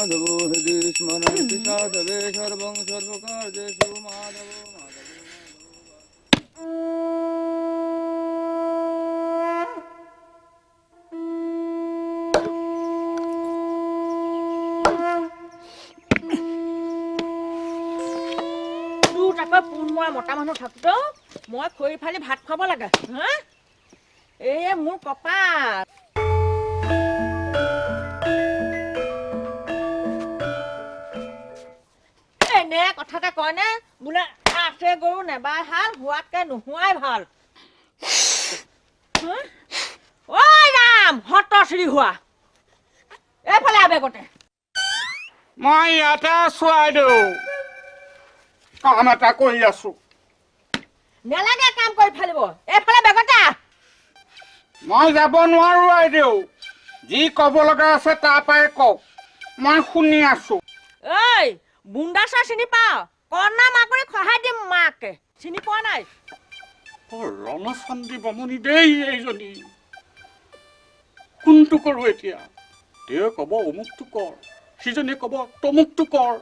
মাধব হৃদি স্মৰন্তি সাধবে সৰ্বং সৰ্বকাৰ্যেষু মাধব মতা মানুহ থাকতো মই খৰি ফালি ভাত খাব লাগে হা এই মোৰ কপাল এনে কথাকে কয় নে বোলে আছে গৰু নেবাই হাল হোৱাতকে নোহোৱাই ভাল ঐ ৰাম হত শ্ৰী হোৱা এইফালে আবেগতে মই ইয়াতে চোৱাই দিওঁ কাম এটা কৰি আছো নেলাগে কাম কৰি ফালিব এইফালে বেগতে মই যাব নোৱাৰো আইদেউ যি ক'ব লগা আছে তাৰ পৰাই কওক মই শুনি আছো ঐ বুন্দাছা চিনি পাও কন্যা মাকৰি খহাই দিম মাকে চিনি পোৱা নাই ৰণচন্দী বমনি দেই এইজনী কোনটো কৰো এতিয়া তেওঁ ক'ব অমুকটো কৰ সিজনীয়ে ক'ব তমুকটো কৰ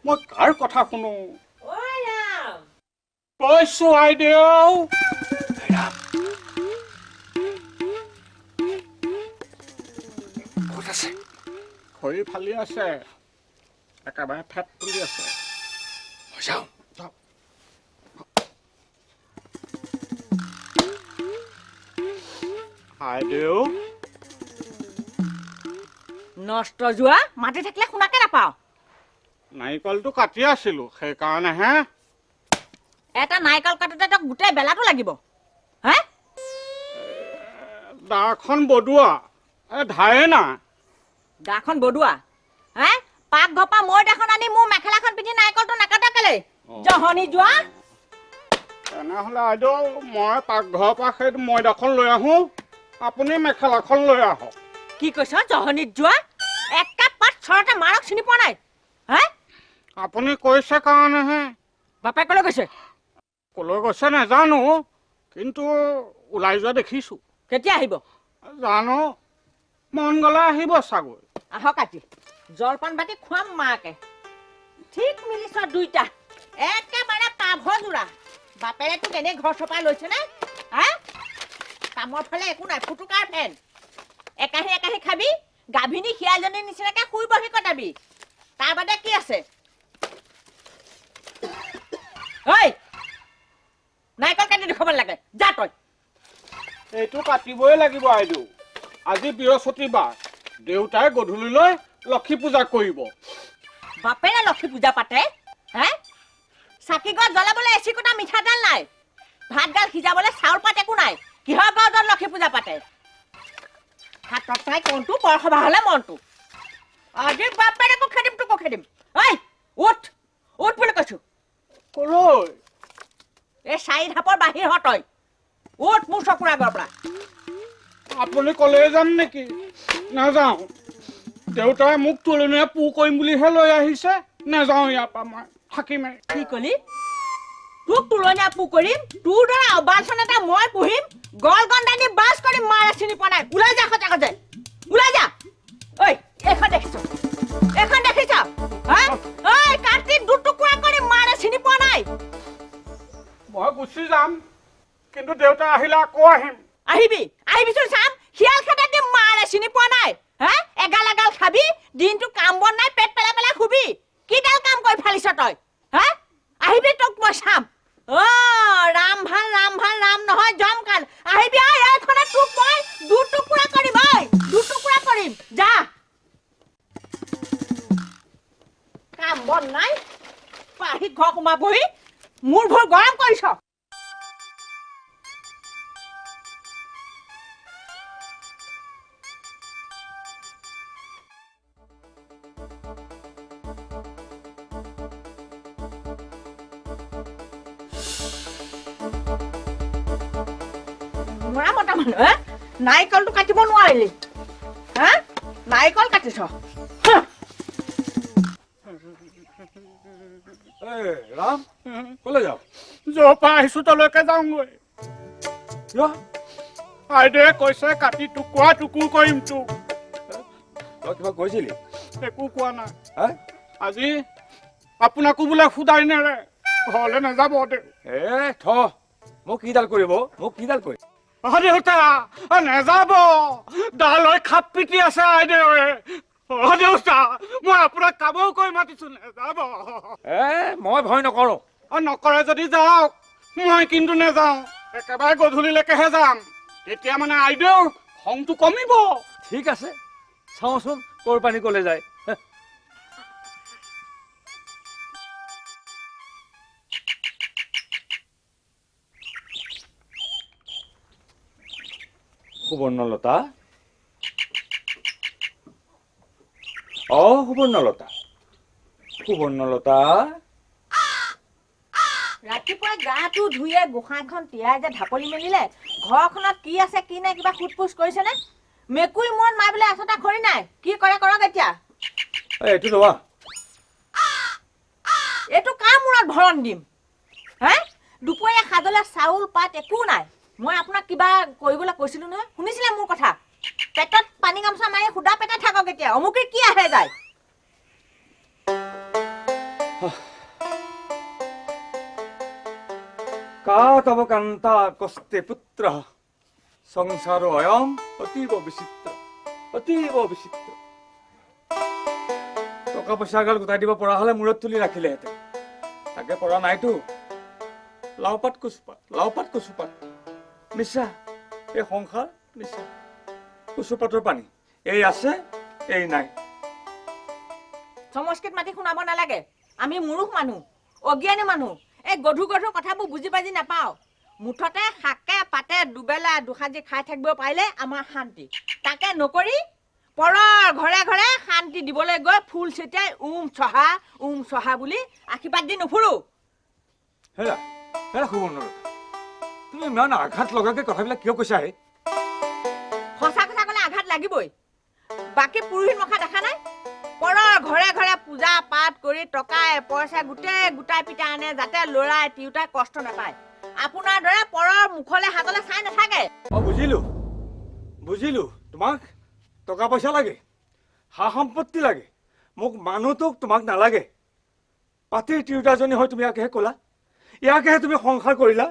মই কাৰ কথা শুনো কৈছো আইদেউ ক'ত আছে খৰি ফালি আছে একেবাৰে ফেট তুলি আছে আইদেউ নষ্ট যোৱা মাটি থাকিলে শুনাকে নাপাও নাৰিকলটো কাটি আছিলো সেইকাৰণেহে এটা নাৰিকল কাটোতে তো গোটেই বেলাটো লাগিব হে দাখন বদুৱা ধাৰে না দাখন বদুৱা হে পাকঘৰ পৰা মই দাখন আনি মোৰ মেখেলাখন পিন্ধি নাৰিকলটো নাকাটা কেলে জহনি যোৱা তেনেহ'লে আইদেউ মই পাকঘৰৰ পৰা সেই ময়দাখন লৈ আহো আপুনি মেখেলাখন লৈ আহক কি কৈছ জহনিত যোৱা এক কাপ পাত চৰতে মাৰক চিনি পোৱা নাই হে আপুনি কৈছে কাৰণেহে বাপে কলৈ গৈছে কলৈ গৈছে নাজানো কিন্তু ওলাই যোৱা দেখিছো কেতিয়া আহিব জানো মন গ'লে আহিব চাগৈ আহক আজি জলপান বাটি খুৱাম মাকে ঠিক মিলিছ দুইটা একেবাৰে পাভ যোৰা বাপেৰে তোক এনে ঘৰ চপাই লৈছে নে হা কামৰ ফালে একো নাই ফুটুকাৰ ফেন একাহি একাহি খাবি গাভিনী শিয়ালজনীৰ নিচিনাকে শুই বহি কটাবি তাৰ বাদে কি আছে ঐ নাৰিকল কাটি দেখুৱাব লাগে যা তই এইটো কাটিবই লাগিব আইদেউ আজি বৃহস্পতিবাৰ দেউতাই গধূলিলৈ লক্ষী পূজা কৰিব বাপেৰে লক্ষী পূজা পাতে হে চাকি গছ জ্বলাবলৈ এচি কোটা মিঠাতেল নাই ভাত গাল সিজাবলৈ চাউল পাত একো নাই কিহৰ গাঁৱত লক্ষী পূজা পাতে হাতত চাই কোনটো বৰসভা হলে মনটো আজি বাপেৰেকো খেদিম তোকো খেদিম ঐ উঠ উঠ বুলি কৈছো কলৈ এই চাৰি ধাপৰ বাহিৰ হতই উঠ মোৰ চকুৰ আগৰ পৰা আপুনি কলৈ যাম নেকি নাযাওঁ দেউতাই মোক তুলনীয়া পু কৰিম বুলিহে লৈ আহিছে নাযাওঁ ইয়াৰ পৰা মই থাকিমেই কি কলি তোক তুলনীয়া পু কৰিম তোৰ দৰে অবালচন এটা মই পুহিম গল গন্দানি বাস কৰিম মাৰে চিনি পোৱা নাই ওলাই যা সঁচাকতে ওলাই যা ঐ এখন দেখিছ হা ঐ কাটি দুটুকুৰা কৰি মাৰে চিনি পোৱা নাই মই গুচি যাম কিন্তু দেউতা আহিলে আকৌ আহিম আহিবিচোন চাম শিয়াল খেদা দিম মাৰে চিনি পোৱা নাই হা এগাল এগাল খাবি দিনটো কাম বন নাই পেট পেলাই পেলাই খুবি কিডাল কাম কৰি ফালিছ তই হা আহিবি তোক মই চাম ৰাম ভাল ৰাম নহয় জমকাল আহিবি এইখনে তোক মই দুটুকুৰা কৰিম যা কাম বন নাই পাহি ঘৰ সোমাবহি মোৰ ভৰ গৰম কৰিছ মৰা মতা মানুহ নাৰিকলটো কাটিব নোৱাৰিলি হা নাৰিকল কাটিছ ৰাম কলৈ যাওঁ য'ৰ পৰা আহিছো তলৈকে যাওঁগৈ আইদেউৱে কৈছে কাটি টুকুৰা টুকুৰ কৰিম তোক তই কিবা কৈছিলি একো কোৱা নাই হা আজি আপোনাকো বোলে সুদাই নেৰে ঘৰলৈ নাযাব দেউ থ মোক কিডাল কৰিব দেউতা নেযাব ডালৈ খাপ পিটি আছে আইদেউৱে দেউতা মই আপোনাক কামও কৰি মাতিছো নেযাব মই ভয় নকৰোঁ নকৰে যদি যাওক মই কিন্তু নেযাওঁ একেবাৰে গধূলিলৈকেহে যাম তেতিয়া মানে আইদেউ খংটো কমিব ঠিক আছে চাওঁচোন তোৰ পানী ক'লে যায় সুবৰ্ণলতা সুবৰ্ণলতা ৰাতিপুৱা গাটো ধুয়ে গোসাঁইখন তিয়াই যে ঢাপলি মেলিলে ঘৰখনত কি আছে কি নাই কিবা সোধ-পোছ কৰিছেনে মেকুৰী মন মাৰিবলৈ আছতা খৰি নাই কি কৰে কৰক এতিয়া এইটো লোৱা এইটো কাৰ মূৰত ভৰণ দিম হে দুপৰীয়া খাজলে চাউল পাত একো নাই মই আপোনাক কিবা কৰিবলৈ কৈছিলো নহয় শুনিছিলে মোৰ কথা পেটত পানী গামছা মাৰি সুদা পেটে থাকক এতিয়া অমুকে কি আহে যায় কা তব কান্তা কস্তে পুত্ৰ সংসাৰ অয়ম অতীব বিচিত্ৰ টকা পইচা গাল গোটাই দিব পৰা হলে মূৰত তুলি ৰাখিলেহেঁতেন তাকে পৰা নাইতো লাওপাত কচুপাত মিছা এই সংসাৰ মিছা কচুপাতৰ পানী এই আছে এই নাই সমস্কিত মাতি শুনাব নালাগে আমি মূৰ্খ মানুহ অজ্ঞানী মানুহ এই গধু কথাবোৰ বুজি পাজি নাপাওঁ মুঠতে শাকে পাতে দুবেলা দুসাজি খাই থাকিব পাৰিলে আমাৰ শান্তি তাকে নকৰি পৰৰ ঘৰে ঘৰে শান্তি দিবলৈ গৈ ফুল ছিটিয়াই উম চহা বুলি আশীৰ্বাদ দি নুফুৰো হেৰা সুবৰ্ণলতা তুমি ইমান আঘাত লগাকে কথাবিলাক কিয় কৈছা হে সঁচা কথা ক'লে আঘাত লাগিবই বাকী পুৰোহিত মখা দেখা নাই পৰৰ ঘৰে ঘৰে পূজা পাঠ কৰি টকাই পইচা গোটাই পিটা আনে যাতে ল'ৰাই তিউতাই কষ্ট নাপায় আপোনাৰ দৰে পৰৰ মুখলে হাতলে চাই নাথাকে বুজিলো তোমাক টকা পইচা লাগে সা সম্পত্তি লাগে মোক মানুহটোক তোমাক নালাগে পাতিৰ তিউতাজনী হয় তুমি ইয়াকেহে ক'লা ইয়াকেহে তুমি সংসাৰ কৰিলা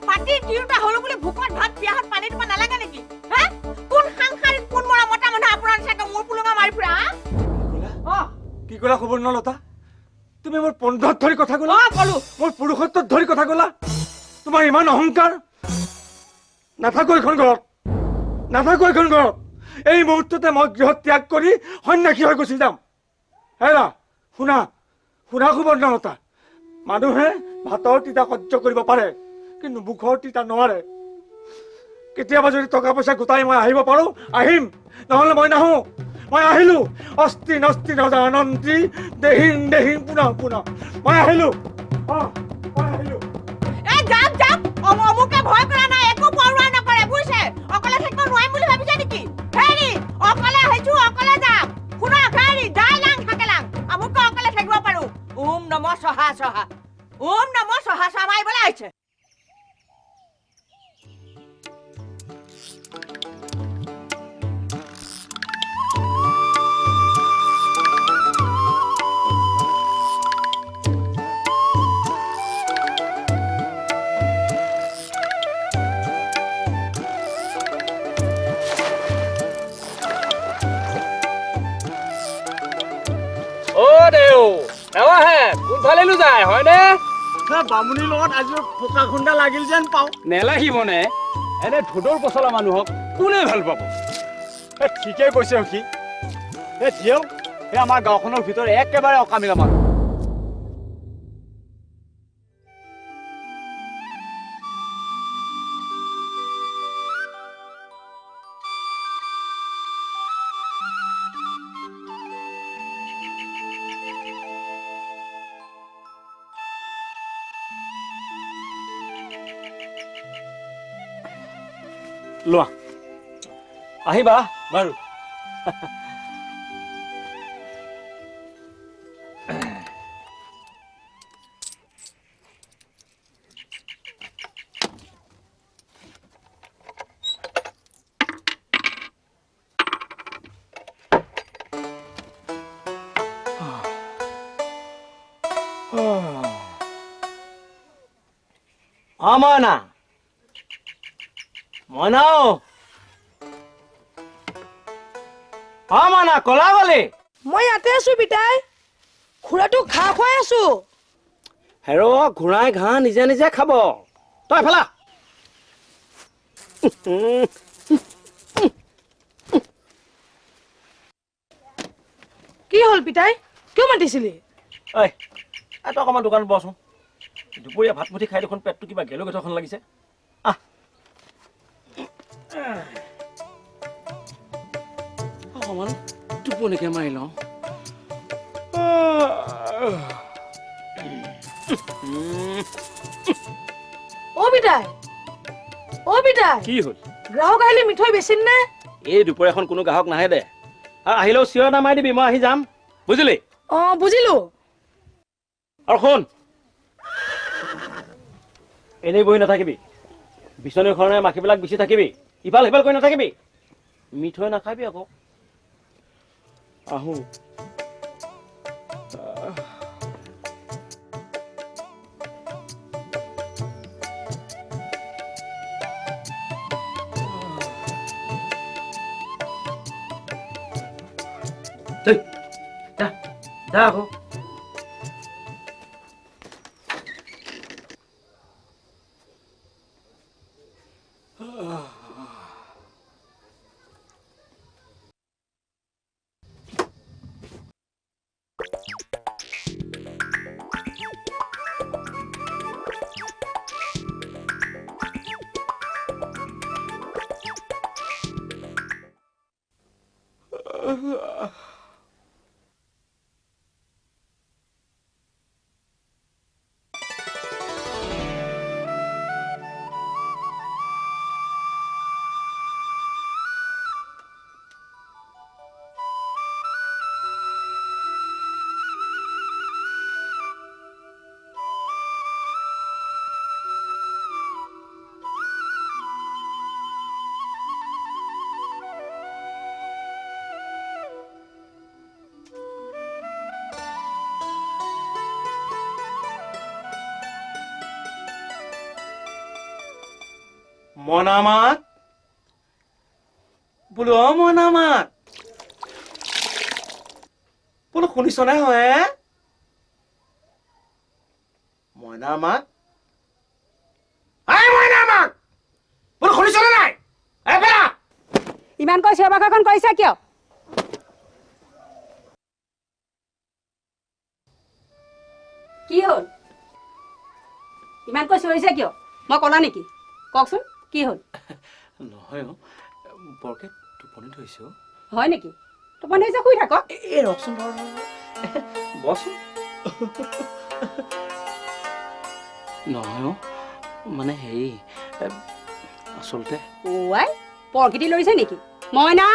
পাতিৰ তিউতা হলো বুলি ভোকত ভাত পিয়াহত পানী দিব নালাগে নেকি হে কোন সাংসাৰিক কোন মৰা মতা মানুহ আপোনাৰ চাগে মোৰ পুলঙা মাৰি ফুৰা কি ক'লা সুবৰ্ণলতা তুমি মোৰ পন্ধত ধৰি কথা ক'লা ক'লো মোৰ পুৰুষত্বত ধৰি কথা ক'লা তোমাৰ ইমান অহংকাৰ নাথাকো এইখন ঘৰত এই মুহূৰ্ততে মই গৃহ ত্যাগ কৰি সন্যাসী হৈ গুচি যাম হেৰা শুনা সুবৰ্ণলতা মানুহে ভাতৰ তিতা সহ্য কৰিব পাৰে কিন্তু মুখৰ তিতা নোৱাৰে কেতিয়াবা যদি টকা পইচা গোটাই মই আহিব পাৰো আহিম নহ'লে মই নাহো মই আহিলো অস্তি নস্তি নজানন্তি দেহিন পুনঃ মই আহিলো যাম অমুকে ভয় কৰা নাই একো পৰোৱা নকৰে বুজিছে অকলে থাকিব নোৱাৰিম বুলি ভাবিছে নেকি হেৰি অকলে আহিছো অকলে যাম শুনা হেৰি যাই লাং থাকে লাং আমুকে অকলে থাকিব পাৰো ওম নম সহা মাৰিবলৈ আহিছে কোনফালেনো যায় হয়নে বামুণীৰ লগত আজি ফোকা খুন্দা লাগিল যেন পাওঁ নেলাগিবনে এনে ধোদৰ পচলা মানুহক কোনে ভাল পাব ঠিকেই কৈছে সখী দিয়ক সেই আমাৰ গাঁওখনৰ ভিতৰত একেবাৰে অকামিলা মানুহ লোৱা আহিবা বাৰু অ মইনা মইনা অ মইনা কলা গলি মই ইয়াতে আছো পিতাই খুৰাটো ঘাঁহ খুৱাই আছো হেৰ ঘোঁৰাই ঘাঁহ নিজে নিজে খাব তই ফেলা কি হ'ল পিতাই কিয় মাতিছিলি ঐ তই অকণমান দোকানত বচোন দুপৰীয়া ভাত মুঠি খাই দেখোন পেটটো কিবা গেলো গেথখন লাগিছে আহ অকণমান টোপনিকে মাৰি লওঁ অ পিতাই কি হ'ল গ্ৰাহক আহিলে মিঠৈ বেচিম নে এই দুপৰীয়াখন কোনো গ্ৰাহক নাহে দে আৰু আহিলেও চিঞৰ নামাই দিবি মই আহি যাম বুজিলি অ বুজিলো আৰু শুন এনেই বহি নাথাকিবি বিচনীৰ খৰণে মাখিবিলাক বিচি থাকিবি ইফাল সিফাল কৰি নাথাকিবি মিঠৈ নাখাবি আকৌ আহোঁ যা আকৌ মনামাক বোলো অ মনামাক বোলো শুনিছনে হয় মইনামাক মইনামাক বোলো শুনিছনে নাই ইমানকৈ চিঞৰ বাখৰখন কৰিছা কিয় কি হ'ল ইমানকৈ চিঞৰিছা কিয় মই ক'লা নেকি কওকচোন কি হ'ল নহয় বৰকে টোপনি ধৰিছো হয় নেকি টোপনি ধৰিছে শুই থাকক এই ৰকচোন বচোন নহয় মানে হেৰি আচলতে ওৱাই পৰকিটি লৰিছে নেকি মইনা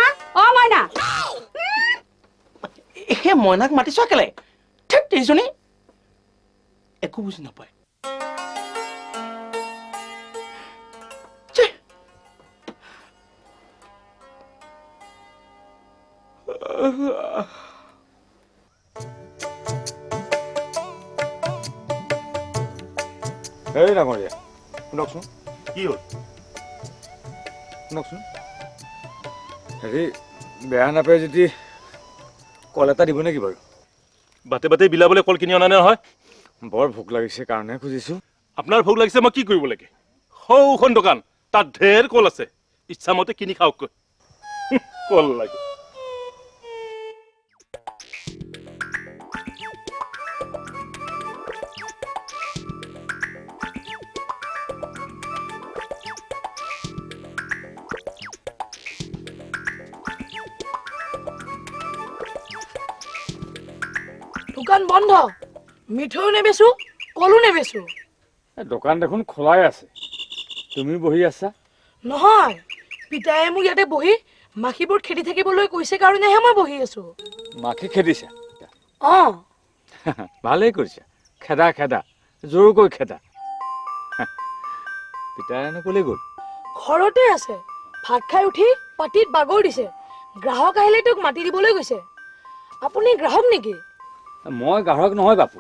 অ মইনা সেই মইনাক মাতিছ কেলে ঠিক এইজনী একো বুজি নাপায় এই ডাঙৰীয়া শুনকচোন কি হ'ল শুনকচোন হেৰি বেয়া নাপায় যদি কল এটা দিব নেকি বাৰু বাটে বাটে বিলাবলৈ কল কিনি অনা নহয় বৰ ভোক লাগিছে কাৰণে খুজিছোঁ আপোনাৰ ভোক লাগিছে মই কি কৰিব লাগে সৌখন দোকান তাত ঢেৰ কল আছে ইচ্ছামতে কিনি খাওককৈ কল লাগে দোকান বন্ধ মিঠৈও নেবেচো কলো নেবেচো দোকান দেখোন খোলাই আছে তুমি বহি আছা নহয় পিতায়ে মোক ইয়াতে বহি মাখিবোৰ খেদি থাকিবলৈ কৈছে কাৰণেহে মই বহি আছো মাখি খেদিছা অ ভালেই কৰিছা খেদা খেদা জোৰকৈ খেদা পিতায়েনো ক'লৈ গ'ল ঘৰতে আছে ভাত খাই উঠি পাটিত বাগৰ দিছে গ্ৰাহক আহিলে তোক মাতি দিবলৈ গৈছে আপুনি গ্ৰাহক নেকি মই গ্ৰাহক নহয় বাপু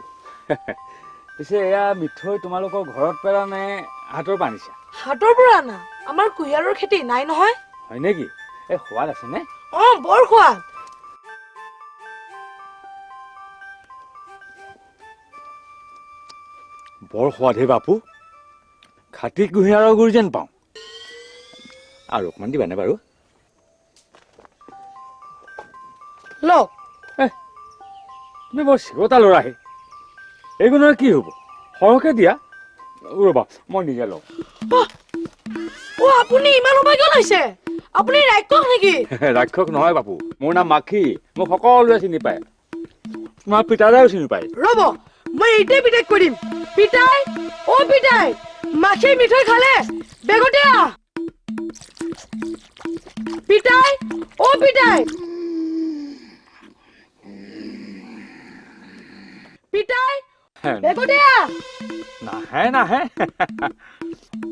পিছে এয়া মিঠৈ তোমালোকৰ ঘৰত পেলা নে হাতৰ বানিছা হাতৰ পৰা আনা আমাৰ কুঁহিয়াৰৰ খেতি নাই নহয় হয় নেকি এই সোৱাদ আছে নে বৰ সোৱাদ বৰ সোৱাদ হে বাপু খাটি কুঁহিয়াৰৰ গুৰি যেন পাওঁ আৰু অকণমান দিবানে বাৰু লওক তুমি বৰ চিকতা ল'ৰাহে এইগুণৰ কি হ'ব সৰহকৈ দিয়া ৰ'বা মই নিজে লওঁ আপুনি ইমান সময় কিয় লৈছে আপুনি ৰাক্ষস নেকি ৰাক্ষস নহয় বাপু মোৰ নাম মাখি মোক সকলোৱে চিনি পায় তোমাৰ পিতাদাও চিনি পায় ৰ'ব মই এইটোৱে পিতাইক কৈ দিম পিতাই পিতাই মাখি মিঠৈ খালে বেগতে আহ পিতাই পিতাই পিতাই বেগতে আহ নাহে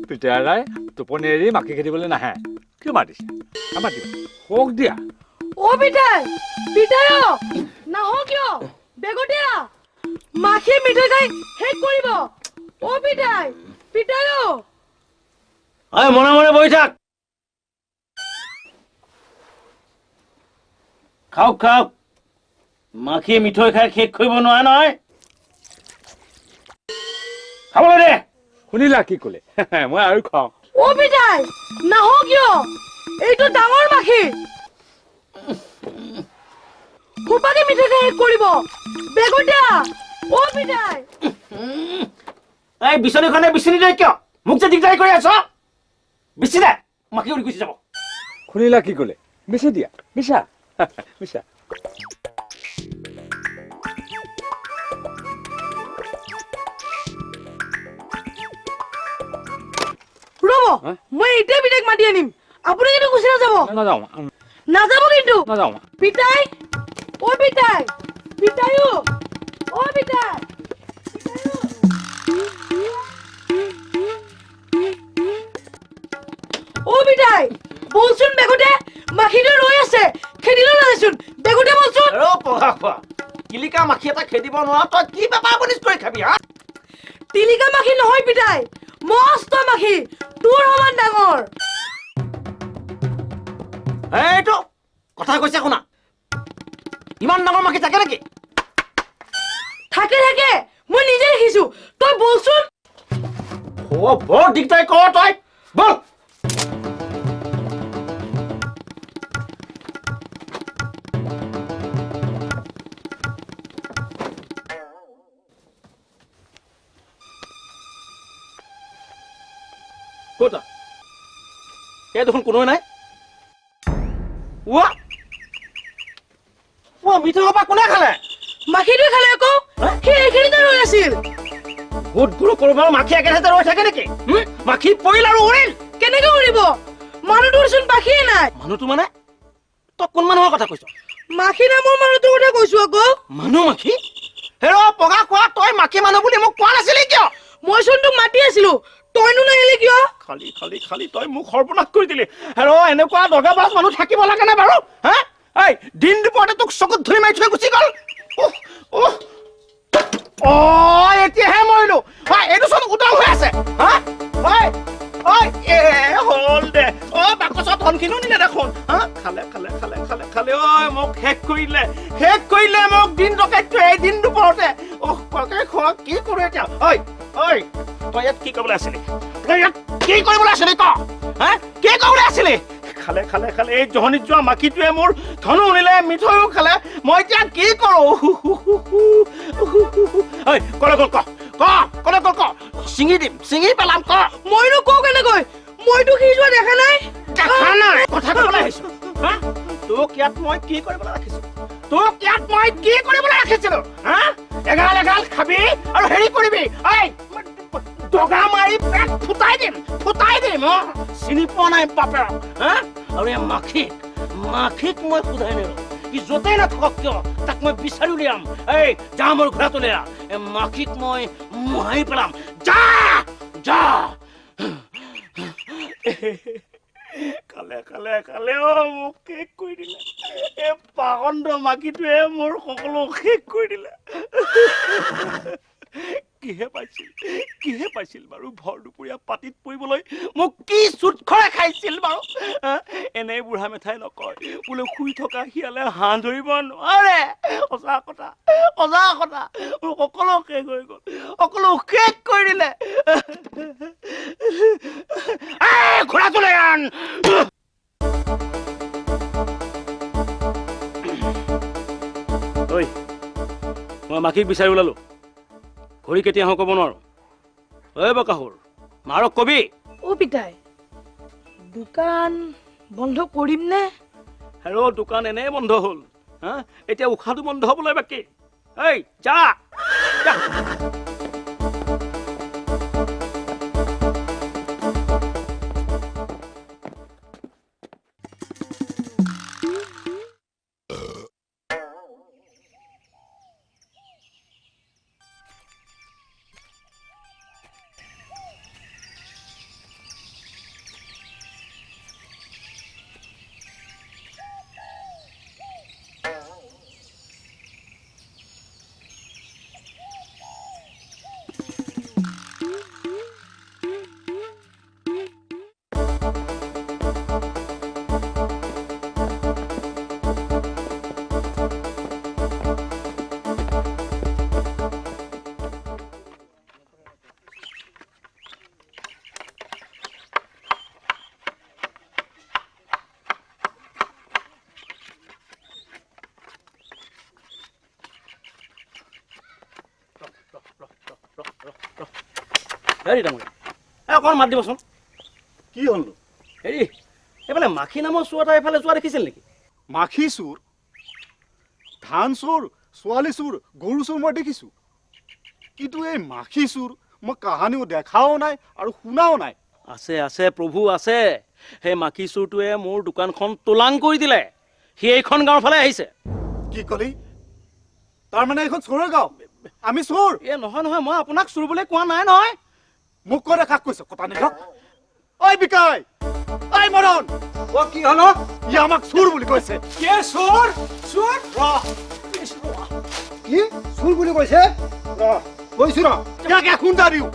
পিতাদাই টোপনি এৰি মাখি খেদিবলৈ নাহে কিয় মাতিছে মাতিবা শোক দিয়া পিতাই পিতাই নাহ কিয় বেগতে আহ মাখি মিঠৈ খাই শেষ কৰিব পিতাই পিতাই মনে মনে বহি থাক খাওক মাখিয়ে মিঠৈ খাই শেষ কৰিব নোৱাৰে নহয় খাবলৈ দে শুনিলা কি ক'লে মই আৰু খাওঁ পিতাই নাহ কিয় এইটো ডাঙৰ মাখি সোপাকে মিঠৈ খাই শেষ কৰিব বেগতে আহ পিতাই এই বিচনীখনে বিচনী দে কিয় মোক যে দিগদাৰি কৰি আছ বিচি দে মাখি উৰি গুচি যাব শুনিলা কি ক'লে মিছা দিয়া মিছা মিছা ৰ'ব মই এতিয়া পিতাইক মাতি আনিম আপুনি কিন্তু গুচি নাযাব নাযাওঁ নাযাব কিন্তু নাযাওঁ পিতাই পিতাই পিতাইও পিতাই পিতাই বলচোন বেগতে মাখিটো ৰৈ আছে খেদিলৈ নাযায়চোন বেগতে বলচোন পঢ়া খোৱা কিলিকা মাখি এটা খেদিব নোৱাৰ তই কি বেপাৰ বনিজ কৰি খাবি হা তিলিকা মাখি নহয় পিতাই মস্ত মাখি তোৰ সমান ডাঙৰ এইটো কথা কৈছে শুনা ইমান ডাঙৰ মাখি থাকে নেকি থাকে মই নিজে দেখিছো তই বলচোন বৰ দিগদাৰি কৰ তই বল ক'তা এই দেখোন কোনোৱে নাই মিঠৈ সোপা কোনে খালে মাখিটোৱে খালে আকৌ সি এইখিনিতে ৰৈ আছিল ভূত গুৰু কৰবাৰ মাখি একেঠাইতে ৰৈ থাকে নেকি মাখি পৰিল আৰু উৰিল কেনেকে উৰিব মানুহটোৰচোন পাখিয়ে নাই মানুহটো মানে তই কোন মানুহৰ কথা কৈছ মাখি নামৰ মানুহটোৰ কথা কৈছো আকৌ মানুহ মাখি হেৰ পগা কোৱা তই মাখি মানুহ বুলি মোক কোৱা নাছিলি কিয় মইচোন তোক মাতি আছিলো তইনো নাহিলি কিয় খালি তই মোক সৰ্বনাশ কৰি দিলি হেৰ এনেকুৱা দগাবাজ মানুহ থাকিব লাগে নে বাৰু হা এই দিন দুপৰতে তোক চকুত ধৰি মাৰি থৈ গুচি গ'ল এতিয়াহে মৰিলো এইটো চোন উদং হৈ আছে হা হ'ল দে বাকচত ধনখিনিও নিলে দেখোন হা খালে মোক শেষ কৰিলে মোক দিন ডকাইতটো এই দিন দুপৰতে খোৱা কি কৰো এতিয়া তই ইয়াত কি কৰিবলৈ আছিলি কি কৰিবলৈ আছিলি ক হা কি কৰিবলৈ আছিলি খালে এই জহনিত যোৱা মাখিটোৱে মোৰ ধনো নিলে মিঠৈও খালে মই এতিয়া কি কৰো কলে গ'ল ক চিঙি পেলাম ক মইনো কওঁ কেনেকৈ মইতো সি যোৱা দেখা নাই কথা ক'বলৈ আহিছো তোক ইয়াত মই কি কৰিবলৈ ৰাখিছিলো হা এগাল খাবি আৰু হেৰি কৰিবি দগা মাৰি পেট ফুটাই দিম চিনি পোৱা নাই বাপেৰক হা আৰু এই মাখিক মই সোধাই নিলো ই য'তেই নাথাকক কিয় তাক মই বিচাৰি উলিয়াম যা মোৰ ঘোঁৰা তোলেৰা এই মাখিক মই মোহাৰি পেলাম যা কালে মোক শেষ কৰি দিলে এই পাগণ্ড মাখিটোৱে মোৰ সকলো শেষ কৰি দিলে কিহে পাইছিল বাৰু ভৰ দুপৰীয়া পাতিত পৰিবলৈ মোক কি চুটখৰে খাইছিল বাৰু এনে বুঢ়া মেঠাই নকয় বোলে শুই থকা শিয়ালে হাঁহ ধৰিব নোৱাৰে সঁচা কথা মোক সকলো শেষ হৈ গ'ল সকলো শেষ কৰি দিলে ঘোঁৰাটো লৈ আন ঐ মই মাখিক বিচাৰি ওলালো ঘড়ী কেতিয়া আহোঁ ক'ব নোৱাৰো ঐ বকাসুৰ মাৰক কবি অ' পিতাই দোকান বন্ধ কৰিম নে হেৰ' দোকান এনেই বন্ধ হ'ল হা এতিয়া উশাহটো বন্ধ হ'বলৈ বাকী এই যা হেৰি তামোল অকণ মাত দিবচোন কি হ'ল হেৰি এইফালে মাখি নামৰ চোৰ এটা এইফালে যোৱা দেখিছিল নেকি মাখি চোৰ ধান চোৰ ছোৱালী চোৰ গৰু চোৰ মই দেখিছোঁ কিন্তু এই মাখি চোৰ মই কাহানিও দেখাও নাই আৰু শুনাও নাই আছে প্ৰভু আছে সেই মাখি চোৰটোৱে মোৰ দোকানখন তোলাং কৰি দিলে সি এইখন গাঁৱৰ ফালে আহিছে কি কলি তাৰমানে এইখন চোৰৰ গাঁও আমি চোৰ এ নহয় মই আপোনাক চোৰ বুলি কোৱা নাই নহয় মোক কৈ দেখাক কৈছ কথা নিদিয়ক ঐ বিকাই ঐ মৰণ অ কি হ'ল ই আমাক চোৰ বুলি কৈছে কে চোৰ কি চোৰ বুলি কৈছে কৈছো ৰ ইয়াকে খুন্দা দিওঁ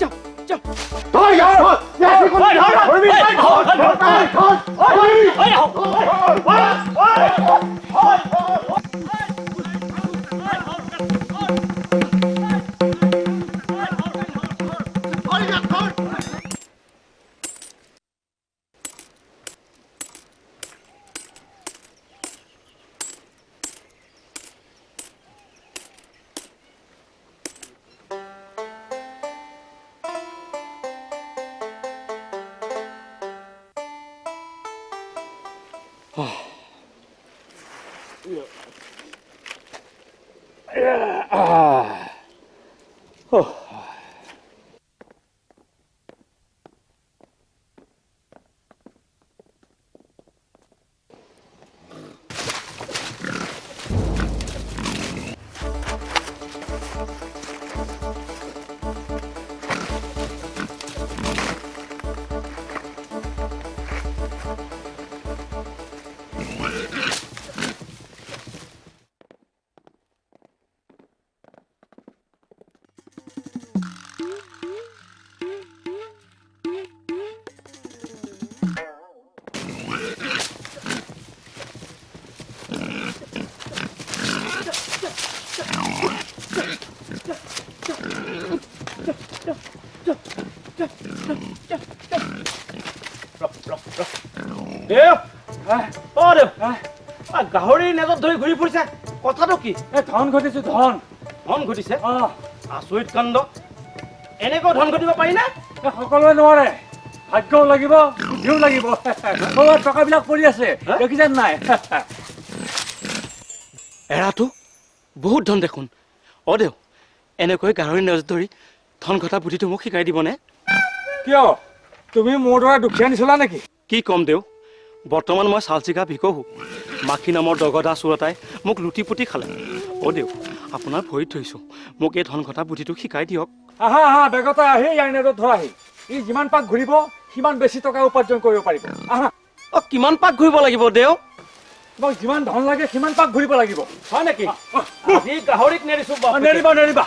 গাহৰি নেজত ধৰি ঘূৰি ফুৰিছে কথাটো কি ধন ঘটিছো ধন ঘটিছে আচৰিত কাণ্ড এনেকৈ ধন ঘটিব পাৰি নে সকলোৱে নোৱাৰে ভাগ্যও লাগিব বুদ্ধিও লাগিব টকাবিলাক পৰি আছে দেখিছেন নাই এৰাটো বহুত ধন দেখোন অ দেউ এনেকৈ গাহৰি নেজত ধৰি ধন ঘটা বুদ্ধিটো মোক শিকাই দিবনে কিয় তুমি মোৰ দৰে দুখীয়া নিছিলা নেকি কি কম দেউ বৰ্তমান মই চালচিকা ভিকহো মাখি নামৰ দগদা চোৰ এটাই মোক লুটি পুটি খালে অ দেউ আপোনাৰ ভৰিত থৈছোঁ মোক এই ধন ঘটা বুদ্ধিটো শিকাই দিয়ক আহা বেগতা আহি ইয়াৰ নেজত ধৰাহি ই যিমান পাক ঘূৰিব সিমান বেছি টকা উপাৰ্জন কৰিব পাৰিব আহা অ কিমান পাক ঘূৰিব লাগিব দেউ তোমাক যিমান ধন লাগে সিমান পাক ঘূৰিব লাগিব হয় নেকি আজি গাহৰিক নেৰিছো নেৰিবা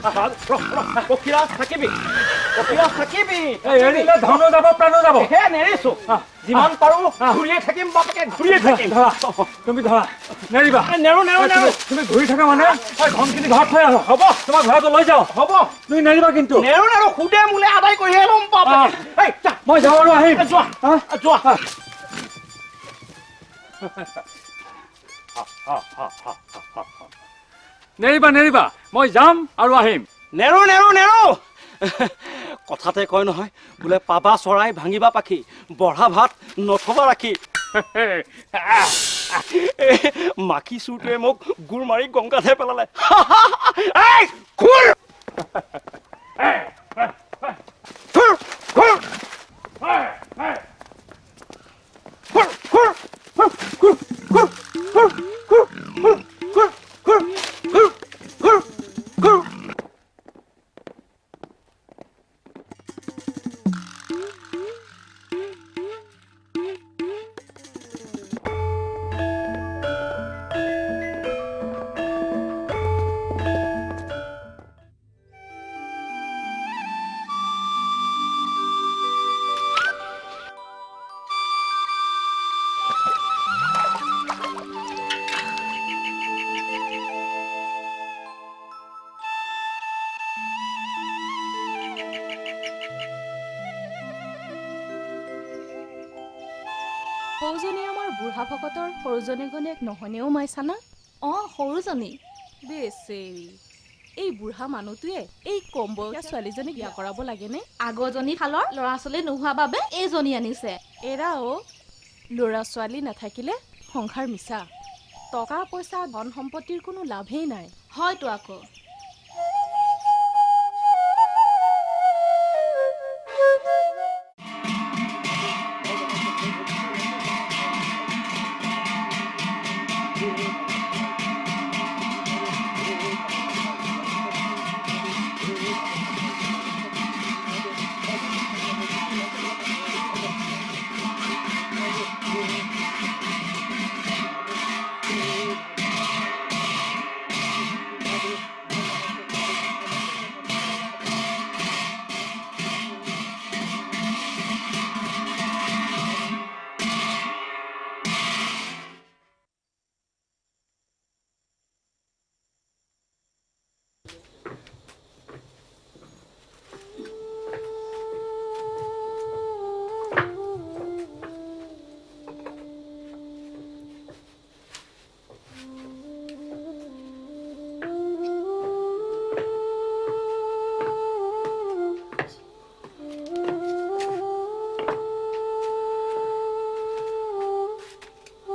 পক্ষীৰাজ থাকিবি পক্ষীৰাজ থাকিবি এৰিলে ধনো যাব প্ৰাণো যাব হে নেৰিছো যিমান পাৰো ঘূৰিয়ে থাকিম বাপেকে ঘূৰিয়ে থাকিম ধৰা তুমি ধৰা নেৰিবা নেৰো নেৰো নেৰো তুমি ঘূৰি থাকা মানে ধনখিনি ঘৰত থৈ আহা হ'ব তোমাৰ ঘৰতো লৈ যাওঁ হ'ব তুমি নেৰিবা কিন্তু নেৰো নেৰো সুদে মোলে আদায় কৰিহে ল'ম বাপেকে এই যা মই যাওঁ আৰু আহিম যোৱা যোৱা নেৰিবা নেৰিবা মই যাম আৰু আহিম নেৰো নেৰো নেৰো কথাতে কয় নহয় বোলে পাবা চৰাই ভাঙিবা পাখি বঢ়া ভাত নথবা ৰাখি মাখি চুৰটোৱে মোক গোৰ মাৰি গংগাতহে পেলালে এই ঘূৰ সৰুজনী আমাৰ বুঢ়া ভকতৰ সৰুজনী ঘনীয়েক নহনেও মাইছানা সৰুজনী বেচেৰি এই বুঢ়া মানুহটোৱে এই কম বয়সীয়া ছোৱালীজনীক বিয়া কৰাব লাগেনে আগৰজনী ফালৰ ল'ৰা ছোৱালী নোহোৱা বাবে এইজনী আনিছে এৰা ল'ৰা ছোৱালী নাথাকিলে সংসাৰ মিছা টকা পইচা ধন সম্পত্তিৰ কোনো লাভেই নাই হয়তো আকৌ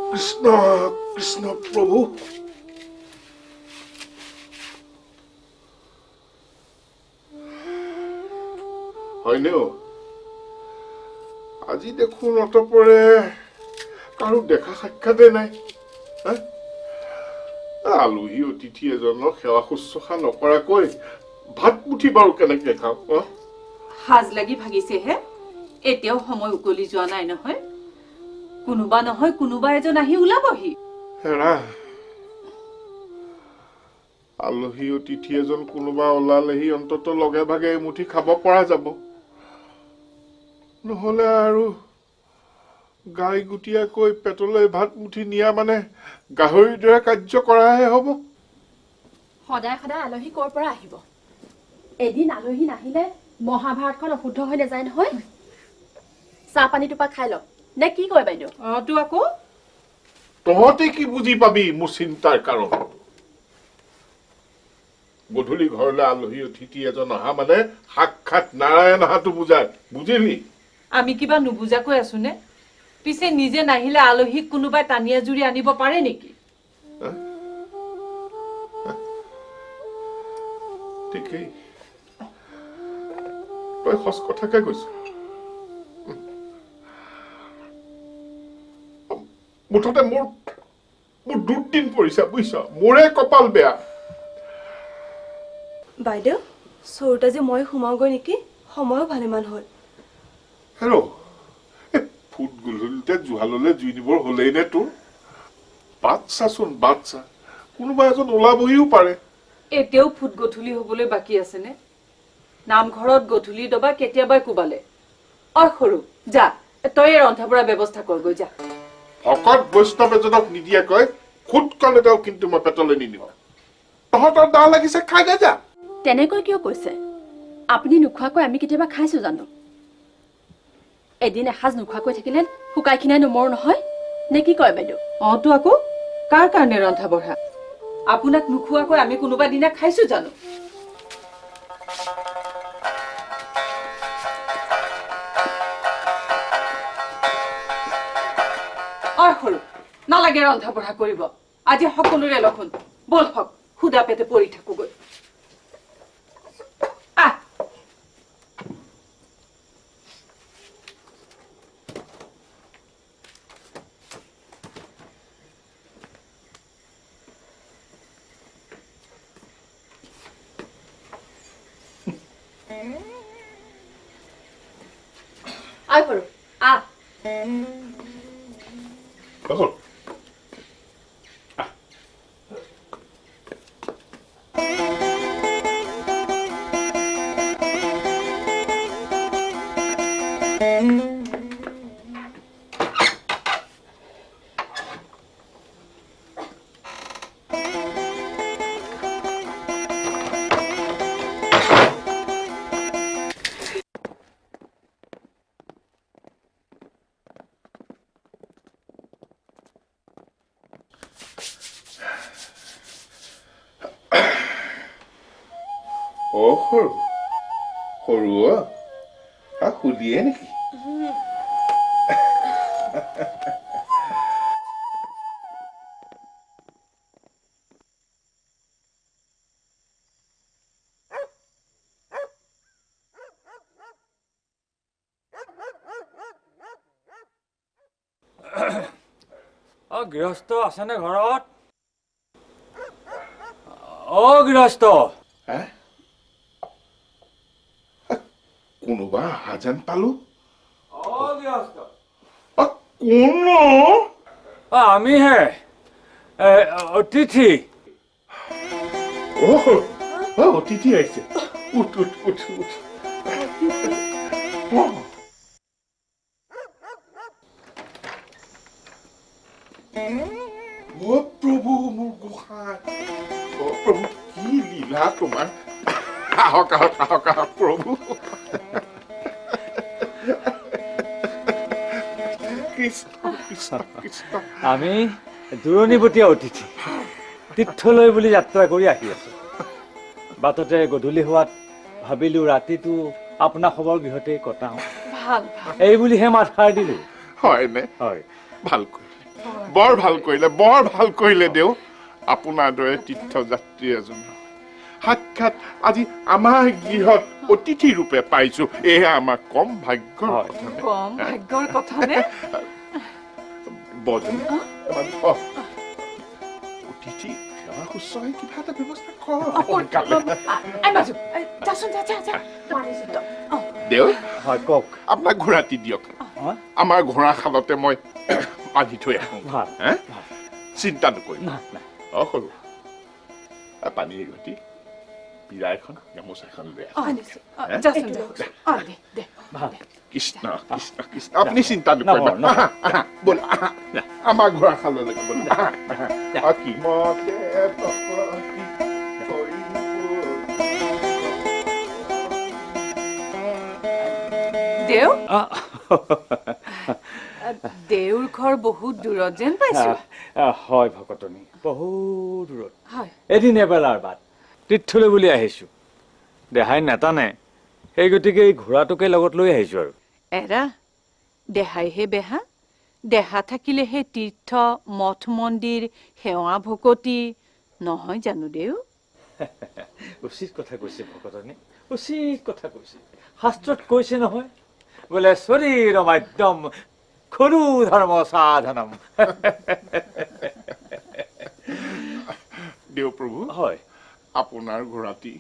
কৃষ্ণ কৃষ্ণ প্ৰভু হয়নে আজি দেখোন অতপৰে কাৰো দেখা সাক্ষাতে নাই আলহী অতিথি এজনক সেৱা শুশ্ৰূষা নকৰাকৈ ভাত মুঠি বাৰু কেনেকে খাওঁ সাজ লাগি ভাগিছেহে এতিয়াও সময় উকলি যোৱা নাই নহয় কোনোবা নহয় কোনোবা এজন আহি ওলাবহি হেৰা আলহী অতিথি এজন কোনোবা ওলালেহি অন্তত লগে ভাগে এমুঠি খাব পৰা যাব নহলে আৰু গাই গুটিয়াকৈ পেটলৈ ভাত মুঠি নিয়া মানে গাহৰিৰ দৰে কাৰ্য কৰাহে হ'ব সদায় সদায় আলহী ক'ৰ পৰা আহিব এদিন আলহী নাহিলে মহাভাৰতখন অশুদ্ধ হৈ নাযায় নহয় চাহ পানী টোপা খাই লওক নে কি কয় বাইদেউ তো আকৌ তহঁতে কি বুজি পাবি মোৰ চিন্তাৰ কাৰণ গধূলি ঘৰলৈ আলহী অতিথি এজন অহা মানে সাক্ষাৎ নাৰায়ণ অহাটো বুজায় বুজিলি আমি কিবা নুবুজাকৈ আছো নে পিছে নিজে নাহিলে আলহীক কোনোবাই টানিয়া জুৰি আনিব পাৰে নেকি ঠিকেই তই সঁচ কথাকে কৈছ মুঠতে মোৰ দুদিন পৰিছে বুজিছ মোৰে কপাল বেয়া বাইদেউ চৰুটা যে মই সোমাওগৈ নেকি সময়ো ভালেমান হ'ল হেৰৌ ফুট গধূলিতে জুহাললৈ জুই দিবৰ হলেই নে তোৰ বাট চাচোন বাট চা কোনোবা এজন ওলাবহিও পাৰে এতিয়াও ফুট গধূলি হবলৈ বাকী আছেনে? নামঘৰত গধূলি দবা কেতিয়াবাই কোবালে। সৰু যা, তই ৰন্ধা বঢ়া ব্যৱস্থা কৰগৈ যা। ভকত বৈষ্ণৱ এজনক নিদিয়াকৈ খুট কলে তেওঁ কিন্তু মই পেটলৈ নিনিওঁ। তহঁতৰ দা লাগিছে খাই দে যা। তেনেকৈ কিয় কৈছে? আপুনি নোখোৱাকৈ আমি কেতিয়াবা খাইছো জানো? এদিন এসাঁজ নোখোৱাকৈ থাকিলে শুকাই খিনাই নমৰ নহয় নে কি কয় বাইদেউ? তো আকৌ কাৰ কাৰণে ৰন্ধা বঢ়া? আপোনাক নোখোৱাকৈ আমি কোনোবা দিনা খাইছো জানো? সৰু নালাগে ৰন্ধা বঢ়া কৰিব। আজি সকলোৰে লক্ষণ বল হওক, সুদা পেটে পৰি থাকোগৈ। সৰু সৰু সৰু সুধিয়ে নেকি? গৃহস্থ আছেনে ঘৰত? গৃহস্থ কোনোবা অহা যেন পালো। গৃহস্থ কোন? আমিহে অতিথি। অতিথি আহিছে। উঠ উঠ উঠ উঠ। প্ৰভু মোৰ গোসাঁই, প্ৰভু কি লীলা তোমাৰ। আহক আহক আহক আহক প্ৰভু। কৃষ্ণ কৃষ্ণ কৃষ্ণ। আমি দূৰণিবতীয়া অতিথি তীৰ্থলৈ বুলি যাত্ৰা কৰি আহি আছো। বাটতে গধূলি হোৱাত ভাবিলো ৰাতিটো আপোনাৰ খবৰ গৃহতে কটাওঁ। এই বুলিহে মাত সাৰ দিলো। হয়নে? হয়। ভাল কৰিলে, বৰ ভাল কৰিলে, বৰ ভাল কৰিলে দেউ। আপোনাৰ দৰে তীৰ্থযাত্ৰী এজন সাক্ষাৎ আজি আমাৰ গৃহত অতিথি ৰূপে পাইছো। এয়া আমাৰ কম ভাগ্যৰ কথা। কম ভাগ্যৰ কথা নে? অতিথি সেৱা শুশ্ৰূষাৰ কিবা এটা ব্যৱস্থা কৰ। দেউ হয় কওক। আপোনাক ঘোঁৰাটি দিয়ক। আমাৰ ঘোঁৰা খালতে মই বান্ধি থৈ আহোঁ। চিন্তা নকৰিব। সৰু পানীৰ ঘটি পিৰা এখন গামোচা এখন লৈ কৃষ্ণ কৃষ্ণ কৃষ্ণ। আপুনি চিন্তা নকৰিব। ব'ল আমাৰ ঘোঁৰা খাললৈকে ব'ল। দেউ দেউৰ ঘৰ বহুত দূৰত যেন পাইছো। হয় ভকতনী, বহুত দূৰত। এদিন এবেলাৰ বাট তীৰ্থলৈ বুলি আহিছো। দেহাই নেটানে, সেই গতিকে এই ঘোঁৰাটোকে লগত লৈ আহিছো। আৰু এৰা দেহাইহে বেহা, দেহা থাকিলেহে তীৰ্থ মঠ মন্দিৰ সেৱা ভকতি নহয় জানো দেউ? উচিত কথা কৈছে ভকতনী, উচিত কথা কৈছে। শাস্ত্ৰত কৈছে নহয়, বোলে শৰীৰ মাধ্যম খৰু ধৰ্ম সাধনম। দেউ প্ৰভু, হয়, আপোনাৰ ঘোঁৰাটি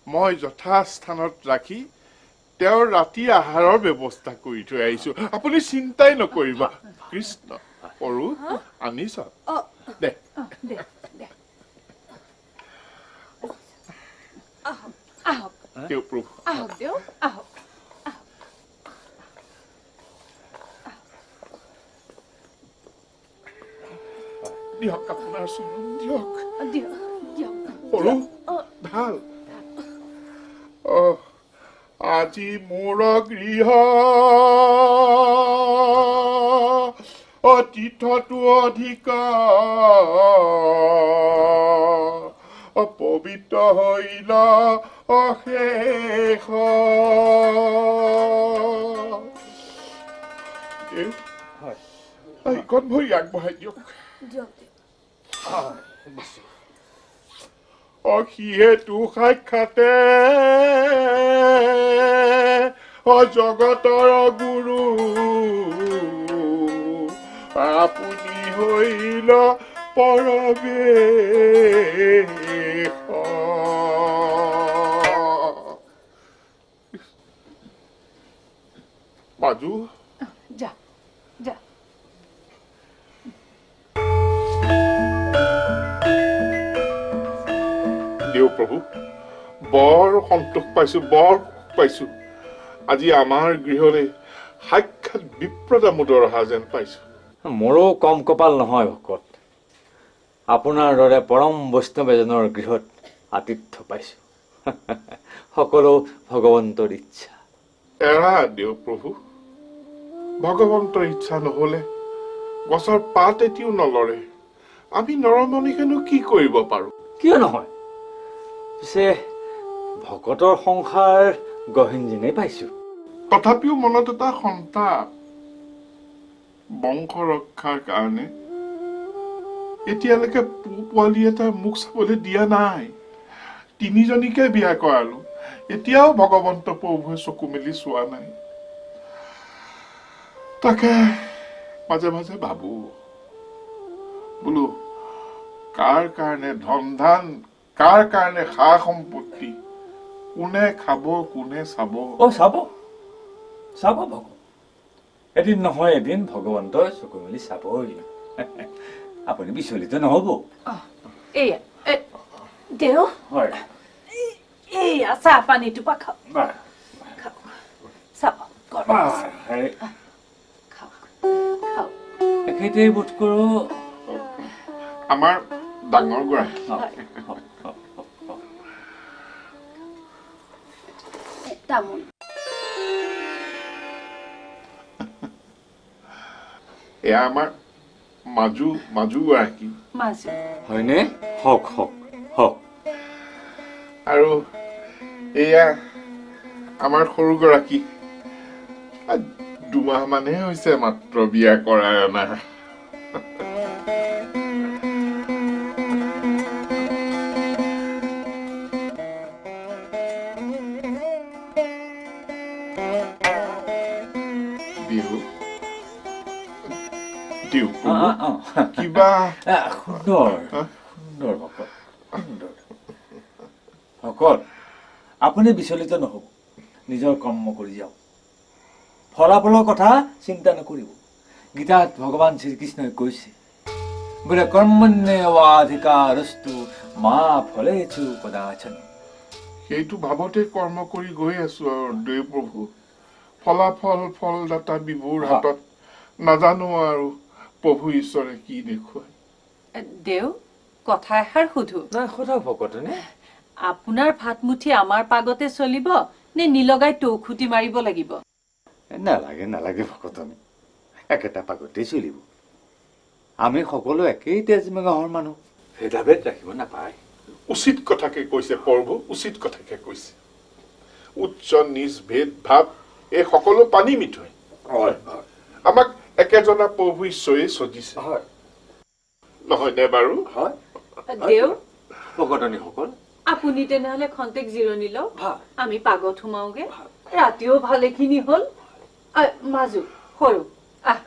মই যথাস্থানত ৰাখি তেওঁৰ ৰাতি আহাৰৰ ব্যৱস্থা কৰি থৈ আহিছো। আপুনি চিন্তাই নকৰিব। কৃষ্ণ সৰু আনিছ দে। দেও প্ৰভু আহক দেও আহক দিয়ক আপোনাৰ চৰণ দিয়ক দিয়ক দিয়ক সৰু ভাল আজি মোৰ গৃহ অতীতটো অধিক পবিত্ৰ হৈল অশেষ এইখন ভৰি আগবঢ়াই দিয়ক সিহেতু সাক্ষাতে জগতৰ গুৰু আপুনি হৈল পৰৱেশ মাজু যা যা দেও প্ৰভু বৰ সন্তোষ পাইছো বৰ সুখ পাইছো আজি আমাৰ গৃহলৈ সাক্ষাৎ বিপ্ৰদামোদৰ অহা যেন পাইছো মোৰো কম কপাল নহয় ভকত আপোনাৰ দৰে পৰম বৈষ্ণৱ এজনৰ গৃহত আতিথ্য পাইছো সকলো ভগৱন্তৰ ইচ্ছা এৰা দেও প্ৰভু ভগৱন্তৰ ইচ্ছা নহলে গছৰ পাত এটিও নলৰে আমি নৰমণিকেনো কি কৰিব পাৰো কিয় নহয় পিছে ভকতৰ সংসাৰ গহীন যেনেই পাইছো তথাপিও মনত এটা সন্তাপ বংশ ৰক্ষাৰ কাৰণে এতিয়ালৈকে পোৱালি এটা মুখ চাবলৈ দিয়া নাই তিনিজনীকে বিয়া কৰালো এতিয়াও ভগৱন্ত প্ৰভুৱে চকু মেলি চোৱা নাই তাকে মাজে মাজে ভাবো বোলো কাৰ কাৰণে ধন ধান কাৰ কাৰণে সা সম্পত্তি কোনে খাব কোনে চাব চাব ভগৱান এদিন নহয় এদিন ভগৱন্তই চকু মেলি চাবই আপুনি বিচলিত নহব এয়া দেও হয় এয়া চাহ পানীটো পা খাওক খাওক চাব খাওক এখেতেই বোধ কৰো আমাৰ ডাঙৰ গৰাকী তামোল এয়া আমাৰ মাজু গৰাকী মাজু হয়নে হওক হওক হওক আৰু এয়া আমাৰ সৰু গৰাকী দুমাহ মানহে হৈছে মাত্ৰ বিয়া কৰাই অনা কিবা সুন্দৰ ভকত সুন্দৰ ভকত আপুনি বিচলিত নহব নিজৰ কৰ্ম কৰি যাওক ফলাফলৰ কথা চিন্তা নকৰিব গীতাত ভগৱান শ্ৰীকৃষ্ণই কৈছে বোলে কৰ্মণ্যেৱাধিকাৰস্তু মা ফলেষু কদাচন সেইটো ভাৱতে কৰ্ম কৰি গৈ আছো আৰু দেৱ প্ৰভু ফলাফল ফলদাতা বিভুৰ হাতত নাজানো আৰু প্ৰভু ঈশ্বৰে কি দেখুৱায় দেও কথা এষাৰ সুধো নাই সোধক ভকতনে আপোনাৰ ভাতমুঠি আমাৰ পাগতে চলিব নে নিলগাই টৌখুটি মাৰিব লাগিব নালাগে ভকতনি একেটা পাগতেই চলিব আমি সকলো একেই তেজমেগাহৰ মানুহ ভেদাভেদ ৰাখিব নাপায় উচিত কথাকে কৈছে প্ৰভু উচিত কথাকে কৈছে উচ্চ নিজ ভেদ ভাৱ এই সকলো পানী মিঠৈ আমাক একেজনা প্ৰভু ঈশ্বৰে চজিছে নহয়নে বাৰু দেও ভকতনিসকল আপুনি তেনেহলে খন্তেক জিৰণি লওক আমি পাগত সোমাওগে ৰাতিও ভালেখিনি হল মাজু সৰু আহ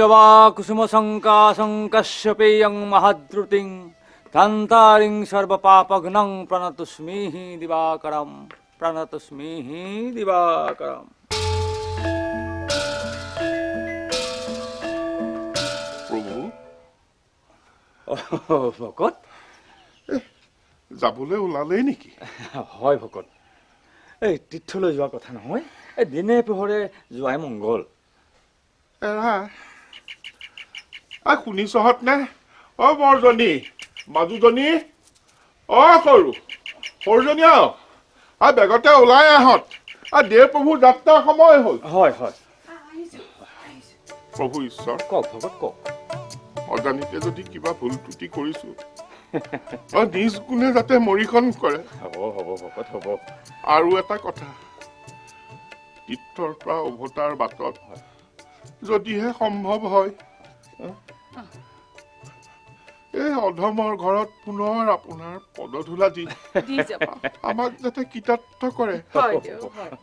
জবা কুসুম শঙ্কা শঙ্কাশ্যপেয়ং মহাদ্ৰুতিং কান্তাৰিং সৰ্বপাপঘ্নং প্ৰণতস্মিহি দিবাকৰম প্ৰণতস্মিহি দিবাকৰম। প্ৰভু ভকত যাবলৈ ওলালেই নেকি? হয় ভকত, এই তীৰ্থলৈ যোৱা কথা নহয়, এই দিনে পোহৰে যোৱাই মংগল। এৰা শুনিছহঁত নে? অ বৰজনী, মাজুজনী, অ সৰুজনী বেগতে ওলাই আহত। দেৱ প্ৰভুৰ যাত্ৰাৰ সময় হ'ল। হয় হয় প্ৰভু ঈশ্বৰ, কওক ভকত কওক। অজানিতে যদি কিবা ভুল ত্ৰুটি কৰিছো, নিজ গুণে যাতে মৰিখন কৰে। হ'ব হ'ব ভকত হ'ব। আৰু এটা কথা, তীৰ্থৰ পৰা উভতাৰ বাটত যদিহে সম্ভৱ হয়, এই অধমৰ ঘৰত পুনৰ আপোনাৰ পদধূলা দি আমাক যাতে কৃতাৰ্থ কৰে,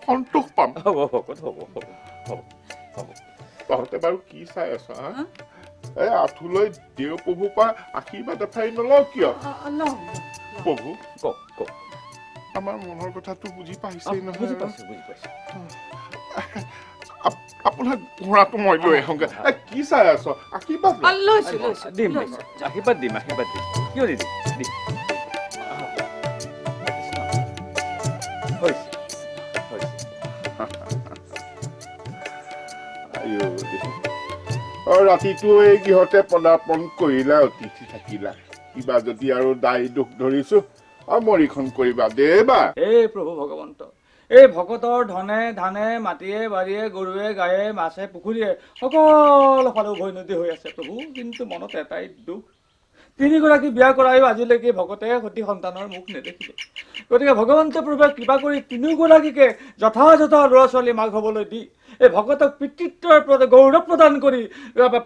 সন্তোষ পাম। হ'ব ভকত হ'ব হ'ব হ'ব। তহঁতে বাৰু কি চাই আছ? এই আঁঠুলৈ দেও প্ৰভুৰ পৰা আশীৰ্বাদ এফাৰি নলওঁ কিয়? প্ৰভু কওক কওক। আমাৰ মনৰ কথাটো বুজি পাইছেই নহয়? বুজি পাইছো বুজি পাইছো। আপোনাৰ ঘোঁৰাটো মই লৈ আহোঁগে। কি চাই আছ? আশীৰ্বাদ দিম আশীৰ্বাদ দিম আশীৰ্বাদ দিম। কিয় নিদিম? দিম। ৰাতিটো এই গৃহতে পদাৰ্পণ কৰিলা, অতিথি থাকিলা। কিবা যদি আৰু দায় দুখ ধৰিছো, মৰিখন কৰিবা দেবা। এই প্ৰভু ভগৱন্ত, এই ভকতৰ ধনে ধানে মাটিয়ে বাৰীয়ে গৰুৱে গায়ে মাছে পুখুৰীয়ে সকলো ফালে উভৈ নদী হৈ আছে প্ৰভু, কিন্তু মনত এটাই দুখ, তিনিগৰাকী বিয়া কৰায়ো আজিলৈকে ভকতে সতি সন্তানৰ মুখ নেদেখিলে। গতিকে ভগৱন্ত প্ৰভুৱে কৃপা কৰি তিনিওগৰাকীকে যথাযথ ল'ৰা ছোৱালী মাক হ'বলৈ দি এই ভকতক পিতৃত্বৰ গৌৰৱ প্ৰদান কৰি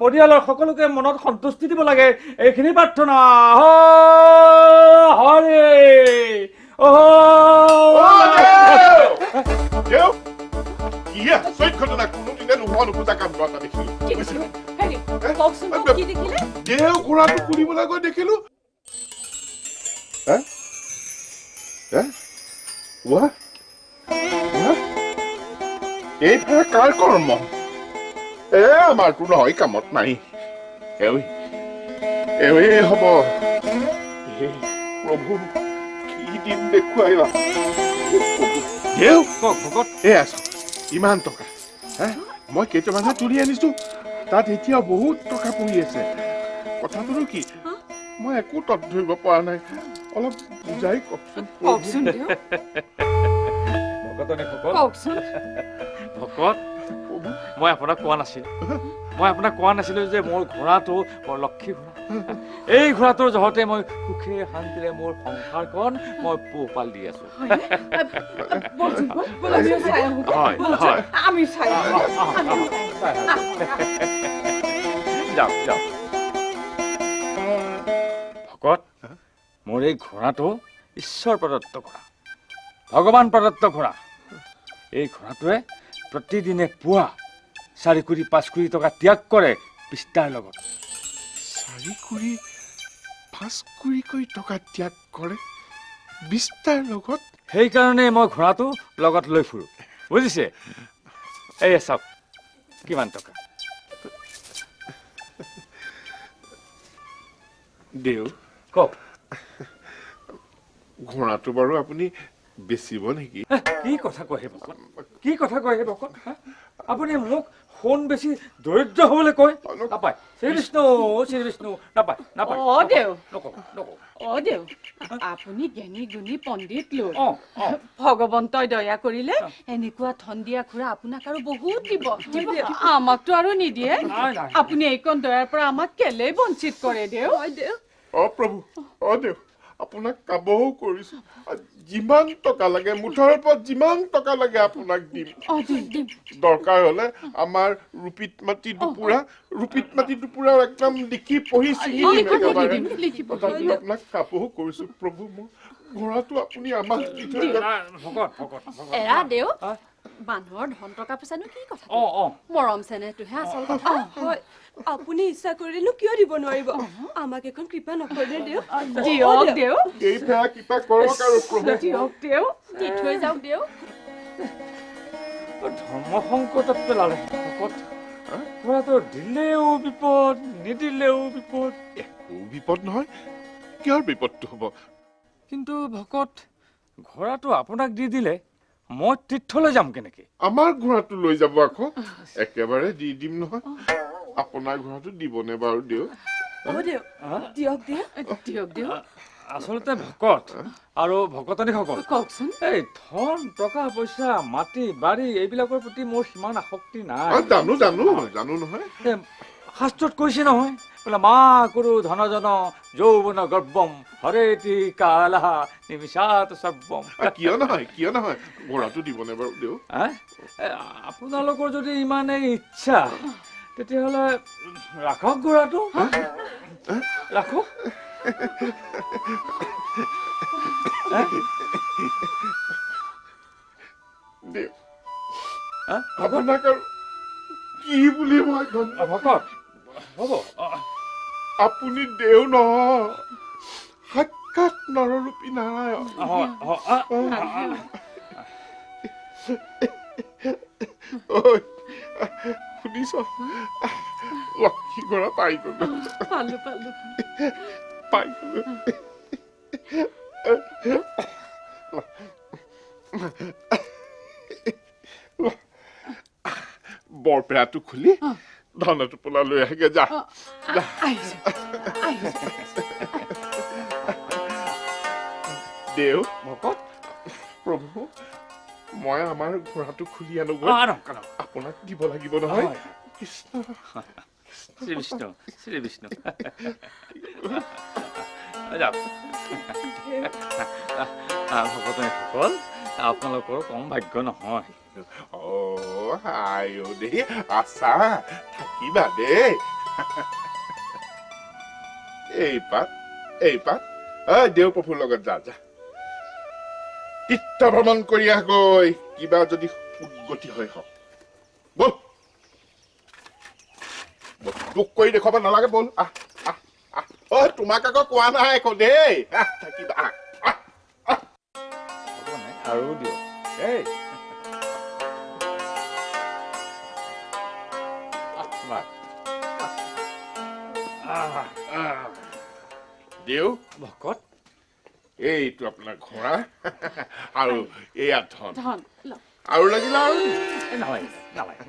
পৰিয়ালৰ সকলোকে মনত সন্তুষ্টি দিব লাগে, এইখিনি প্ৰাৰ্থনা। হৰে দেও ঘোঁৰাটো ফুৰিবলৈ গৈ দেখিলো। এইফালে কাৰ কৰ্ম? আমাৰতো নহয়, কামত নাই। হ'ব। প্ৰভু কি দিন দেখুৱাইলা। দেও ভকত, আছো ইমান টকা, মই কেইটামানহে তুলি আনিছো, তাত এতিয়া বহুত টকা পৰি আছে। কথাটোনো কি, মই একো তত ধৰিব পৰা নাই, অলপ বুজাই কওকচোন। ভকত, মই আপোনাক কোৱা নাছিলো যে মোৰ ঘোঁৰাটো বৰ লক্ষী ঘোঁৰা। এই ঘোঁৰাটোৰ জহতে মই সুখে শান্তিৰে মোৰ সংসাৰখন মই পোহপাল দি আছো। ভকত, মোৰ এই ঘোঁৰাটো ঈশ্বৰ প্ৰদত্ত ঘোঁৰা, ভগৱান প্ৰদত্ত ঘোঁৰা। এই ঘোঁৰাটোৱে প্ৰতিদিনে পুৱা 4 কোটি 5 কোটি টকা ত্যাগ কৰে বিস্তাৰ লগত। 4 কোটি 5 কোটি টকা ত্যাগ কৰে বিস্তাৰ লগত? সেইকাৰণে মই ঘোঁৰাটো লগত লৈ ফুৰো, বুজিছে? এই চাওক কিমান টকা। দেও কওক। ঘোঁৰাটো বাৰু আপুনি বেচিব নেকি? কি কথা কয় হে ভকত, কি কথা কয় হে ভকত? আপুনি মোক সোণ বেছি দৰিদ্ৰ হ'বলৈ কয়? নাপায়, শ্ৰী বিষ্ণু নাপায় নাপায়। দেউ আপুনি জ্ঞানী গুণী পণ্ডিত লোক, ভগৱন্তই দয়া কৰিলে এনেকুৱা ধন দিয়া খুৰা আপোনাক আৰু বহুত দিব। আমাকতো আৰু নিদিয়ে। আপুনি এইকণ দয়াৰ পৰা আমাক কেলে বঞ্চিত কৰে দেউ? প্ৰভু, দেউ আপোনাক কাবও কৰিছো, যিমান টকা লাগে মুঠৰ ওপৰত যিমান টকা লাগে আপোনাক দিম। দৰকাৰ হলে আমাৰ ৰূপিত মাটি দুপুৰা একদম লিখি পঢ়ি আপোনাক কাবও কৰিছো। প্ৰভু, মোৰ ঘোঁৰাটো আপুনি আমাক দি থৈ এৰা দেউ, মানুহৰ ধন টকা পইচানো কি কথা অ মৰম চেনেহটোহে আচল কথা হয় আপুনি ইচ্ছা কৰিলেনো কিয় দিব নোৱাৰিব আমাক এখন কৃপা নকৰিলে দেও দিয়ক দেও এই ফেৰা কিবা কৰক আৰু প্ৰভু দিয়ক দেও দি থৈ যাওক দেও ধৰ্ম সংকটত পেলালে ভকত ঘোঁৰাটো দিলেও বিপদ নিদিলেও বিপদ একো বিপদ নহয় কিহৰ বিপদটো হ'ব কিন্তু ভকত ঘোঁৰাটো আপোনাক দি দিলে মই তীৰ্থলৈ যাম কেনেকে আমাৰ ঘোঁৰাটো লৈ যাব আকৌ একেবাৰে দি দিম নহয় আপোনাৰ ঘোঁৰাটো দিবনে বাৰু দেউ দিয়ক দেও আচলতে ভকত আৰু ভকতনীসকল কওকচোন এই ধন টকা পইচা মাটি বাৰী এইবিলাকৰ প্ৰতি মোৰ সিমান আসক্তি নাই জানো নহয় শাস্ত্ৰত কৈছে নহয় বোলে মা কুৰু ধনজন যৌৱন গৰ্বম হৰেতি কালাহ নিমিষাত সৰ্বম কিয় নহয় ঘোঁৰাটো দিবনে বাৰু দেউ আপোনালোকৰ যদি ইমানেই ইচ্ছা তেতিয়াহ'লে ৰাখক ঘোঁৰাটো ৰাখক দেউ আপোনাক আৰু কি বুলি মই ভকত হ'ব আপুনি দেউ নহয় সাক্ষাৎ নৰৰূপী নাৰায়ণ শুনিছ লক্ষী গৰা পাই গলো পাই গলো বৰপেৰাটো খুলি ধনটো পোলা লৈ আহেগে যা দেউ ভকত প্ৰভু মই আমাৰ ঘোঁৰাটো খুলি আনোগৈ আপোনাক দিব লাগিব নহয় কৃষ্ণ শ্ৰী বিষ্ণু শ্ৰী বিষ্ণু যাওক ভকতনীসকল আপোনালোকৰ কম ভাগ্য নহয় আইও দেই আছা থাকিবা দেই এই পাত দেউ প্ৰভুৰ লগত যা তীৰ্থ ভ্ৰমণ কৰি আহগৈ কিবা যদি উদ্গতি হয় হওক বল দুখ কৰি দেখুৱাব নালাগে বল তোমাক আকৌ কোৱা নাই আকৌ দেই থাকিবা আৰু দিয়ক এই দেউ ভকত এইটো আপোনাৰ ঘোঁৰা আৰু এয়া ধন ধন আৰু লাগিলে আৰু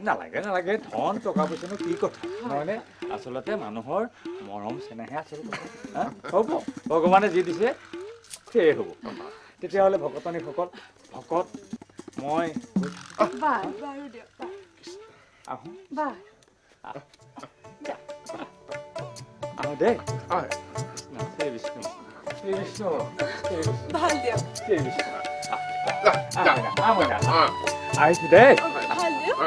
নালাগে ধন টকা পইচানো কি কথা নহয়নে আচলতে মানুহৰ মৰম চেনেহে আচল কথা হ'ব ভগৱানে যি দিছে সেয়ে হ'ব তেতিয়াহ'লে ভকতনীসকল ভকত মই আহোঁ আহোঁ দেই শ্ৰী বিষ্ণু শ্ৰী বিষ্ণু ভাল দিয়ক শ্ৰী বিষ্ণু আহিছো দেই ভাল দিয়ক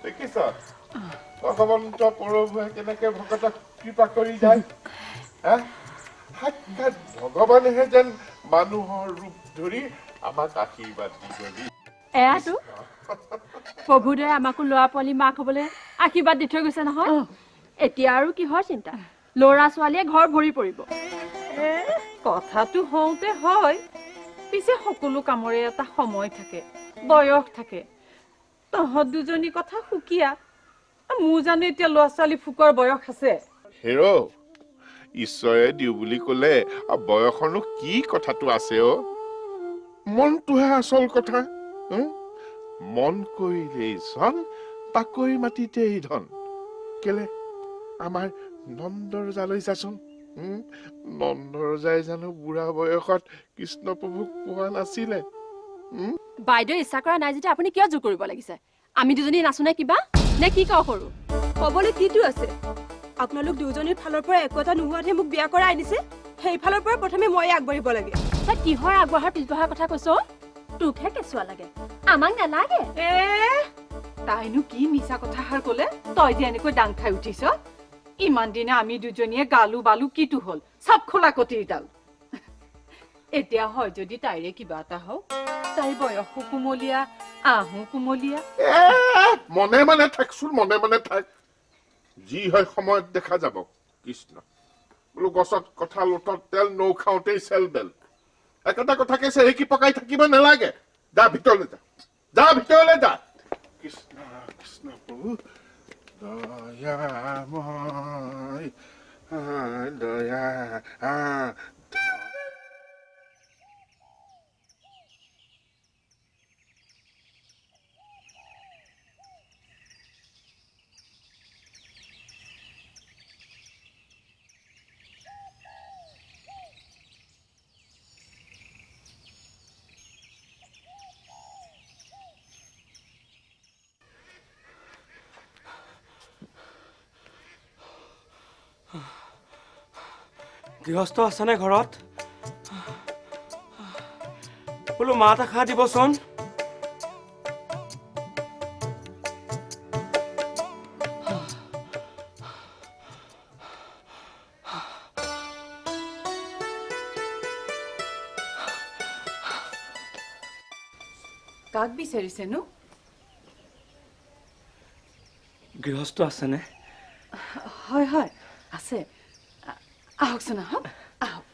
দেখিছ ভগৱন্ত প্ৰভুৱে কেনেকে ভকতক কৃপা কৰি যায় সাক্ষাৎ ভগৱানেহে যেন মানুহৰ ৰূপ ধৰি আমাক আশীৰ্বাদ দি গলি এয়াতো প্ৰভুদয়ে আমাকো ল'ৰা পোৱালি মাক হ'বলৈ আশীৰ্বাদ দি থৈ গৈছে নহয় এতিয়া আৰু কিহৰ চিন্তা ল'ৰা ছোৱালীয়ে ঘৰ ভৰি পৰিব কথাটো হওঁতে হয় পিছে সকলো কামৰে এটা সময় থাকে বয়স থাকে তহঁত দুজনী কথা সুকীয়া মোৰ জানো এতিয়া ল'ৰা ছোৱালী ফুকৰ বয়স আছে হেৰ ঈশ্বৰে দিওঁ বুলি ক'লে বয়সৰনো কি কথাটো আছে মনটোহে আচল কথা মন কৰিলেই ধন পাকৈ মাটিতেই ধন কেলে আমাৰ নন্দৰজালৈ যাচোন নন্দৰজাই জানো বুঢ়া বয়সত কৃষ্ণ প্ৰভুক পোৱা নাছিলে বাইদেউ ইচ্ছা কৰা নাই যেতিয়া আপুনি কিয় জোৰ কৰিব লাগিছে আমি দুজনী নাচোনে কিবা নে কি কওঁ সৰু ক'বলৈ কিটো আছে আপোনালোক দুজনীৰ ফালৰ পৰা একো এটা নোহোৱাতহে মোক বিয়া কৰাই আনিছে সেইফালৰ পৰা প্ৰথমে মই আগবাঢ়িব লাগে তই কিহৰ আগবঢ়াৰ পিছবঢ়াৰ কথা কৈছ তোকহে কেঁচুৱা লাগে আমাক নালাগে তাইনো কি মিছা কথাষাৰ কলে তই যে এনেকৈ ডাং খাই উঠিছ ইমান দিনে আমি দুজনীয়ে গালো বালু কিটো হল চব খোলা কটিৰডাল এতিয়া হয় যদি তাইৰে কিবা এটা হওক তাইৰ বয়সো কুমলীয়া আহো কুমলীয়া মনে মনে থাকচোন মনে মনে থাক যি হয় সময়ত দেখা যাব কৃষ্ণ বোলো গছত কঁঠাল উঠত তেল নৌ খাওঁতেই চেল বেল একেটা কথাকে চেৰেকি পকাই থাকিব নালাগে যা ভিতৰলৈ যা ভিতৰলৈ যা কৃষ্ণ কৃষ্ণ প্ৰভু দয়াময় দয়া গৃহস্থ আছেনে ঘৰত বোলো মাত এষাৰ দিবচোন কাক বিচাৰিছেনো গৃহস্থ আছেনে হয় হয় আছে আহকচোন আহক আহক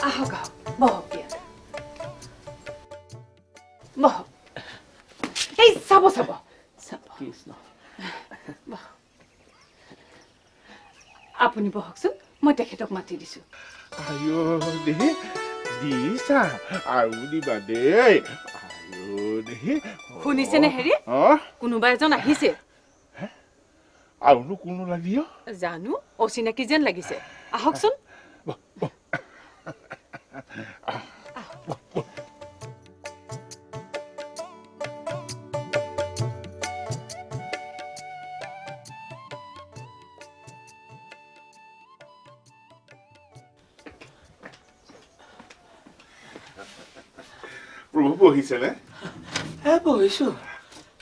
আহক আহক বহক দিয়া বহক এই চাব চাব কৃষ্ণ আপুনি বহকচোন মই তেখেতক মাতি দিছো আয়ো দেহি দিছা আৰু দিবা দেই আয়ো দেহি শুনিছেনে হেৰি কোনোবা এজন আহিছে আৰুনো কোনো লাগিও জানো অচিনাকি যেন লাগিছে আহকচোন প্ৰভু বহিছেনে বহিছো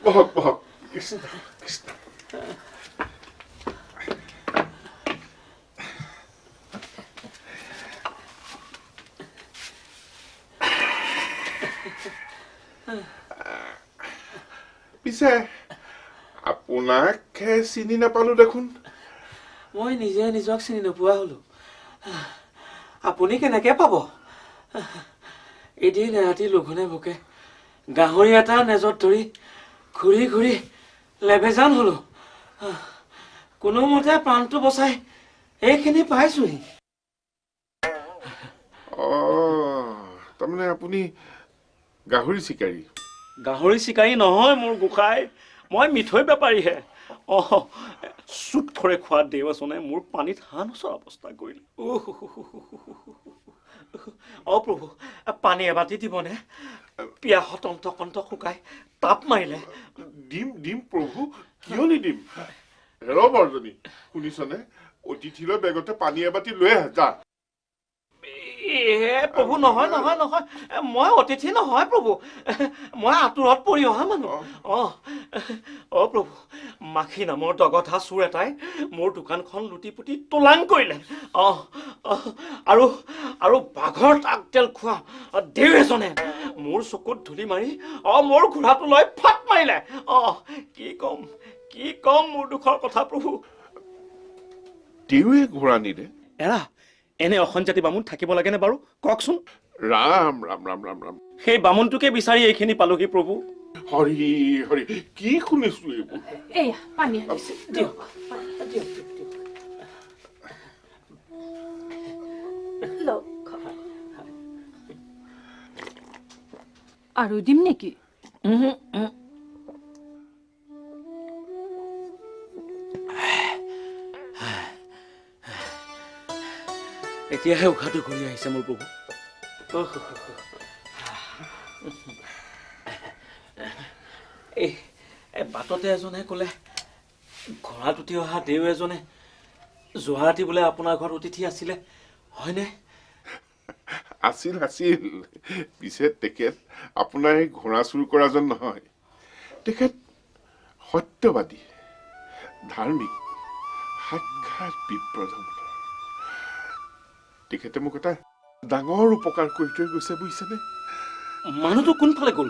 বহক বহক কৃষ্ণ কৃষ্ণ পিছে আপোনাক চিনি নাপালো দেখোন মই নিজে নিজক চিনি নোপোৱা হলো আপুনি কেনেকে পাব এদিন ৰাতি লঘোণে ভোকে গাহৰি এটা নেজত ধৰি ঘূৰি ঘূৰি লেবেজান হলো কোনোমতে প্ৰাণটো বচাই এইখিনি পাইছোহি তাৰমানে আপুনি গাহৰি চিকাৰী গাহৰি চিকাৰী নহয় মোৰ গোসাঁই মই মিঠৈ বেপাৰীহে চুট খৰে খোৱা দেৱচনে মোৰ পানীত হাঁহ নচৰা অৱস্থা কৰিলে প্ৰভু পানী এবাটি দিবনে পিয়াহত অন্তকণ্ঠ শুকাই তাপ মাৰিলে দিম দিম প্ৰভু কিয় নিদিম হেৰ বৰজনী শুনিছনে অতিথিলৈ বেগতে পানী এবাটি লৈ আহ যা প্ৰভু নহয় নহয় নহয় মই অতিথি নহয় প্ৰভু মই আঁতৰত পৰি অহা মানুহ প্ৰভু মাখি নামৰ দগধা চোৰ এটাই মোৰ দোকানখন লুটি পুটি তোলাং কৰিলে আৰু আৰু বাঘৰ তাকতেল খোৱা দেউ এজনে মোৰ চকুত ধূলি মাৰি মোৰ ঘোঁৰাটো লৈ ফাট মাৰিলে কি কম মোৰ দুখৰ কথা প্ৰভু দেউৱে ঘোঁৰা নিলে এৰা এনে অসঞ্জাতি বামুণ থাকিব লাগেনে বাৰু কওকচোন ৰাম ৰাম ৰাম ৰাম ৰাম সেই বামুণটোকে বিচাৰি এইখিনি পালোহি প্ৰভু হৰি হৰি কি শুনিছো এইবোৰ এয়া পানী আনিছো দিয়ক আৰু দিম নেকি এতিয়াহে উশাহটো ঘূৰি আহিছে মোৰ প্ৰভু এই বাটতে এজনে ক'লে ঘোঁৰাত উঠি অহা দেউ এজনে যোৱা ৰাতি বোলে আপোনাৰ ঘৰত অতিথি আছিলে হয়নে? আছিল আছিল পিছে তেখেত আপোনাৰ এই ঘোঁৰা চুৰ কৰাজন নহয়। তেখেত সত্যবাদী, ধাৰ্মিক, সাক্ষাৎ বিপ্ৰধৰ্ম। তেখেতে মোক এটা ডাঙৰ উপকাৰ কৰি থৈ গৈছে বুজিছেনে? মানুহটো কোনফালে গ'ল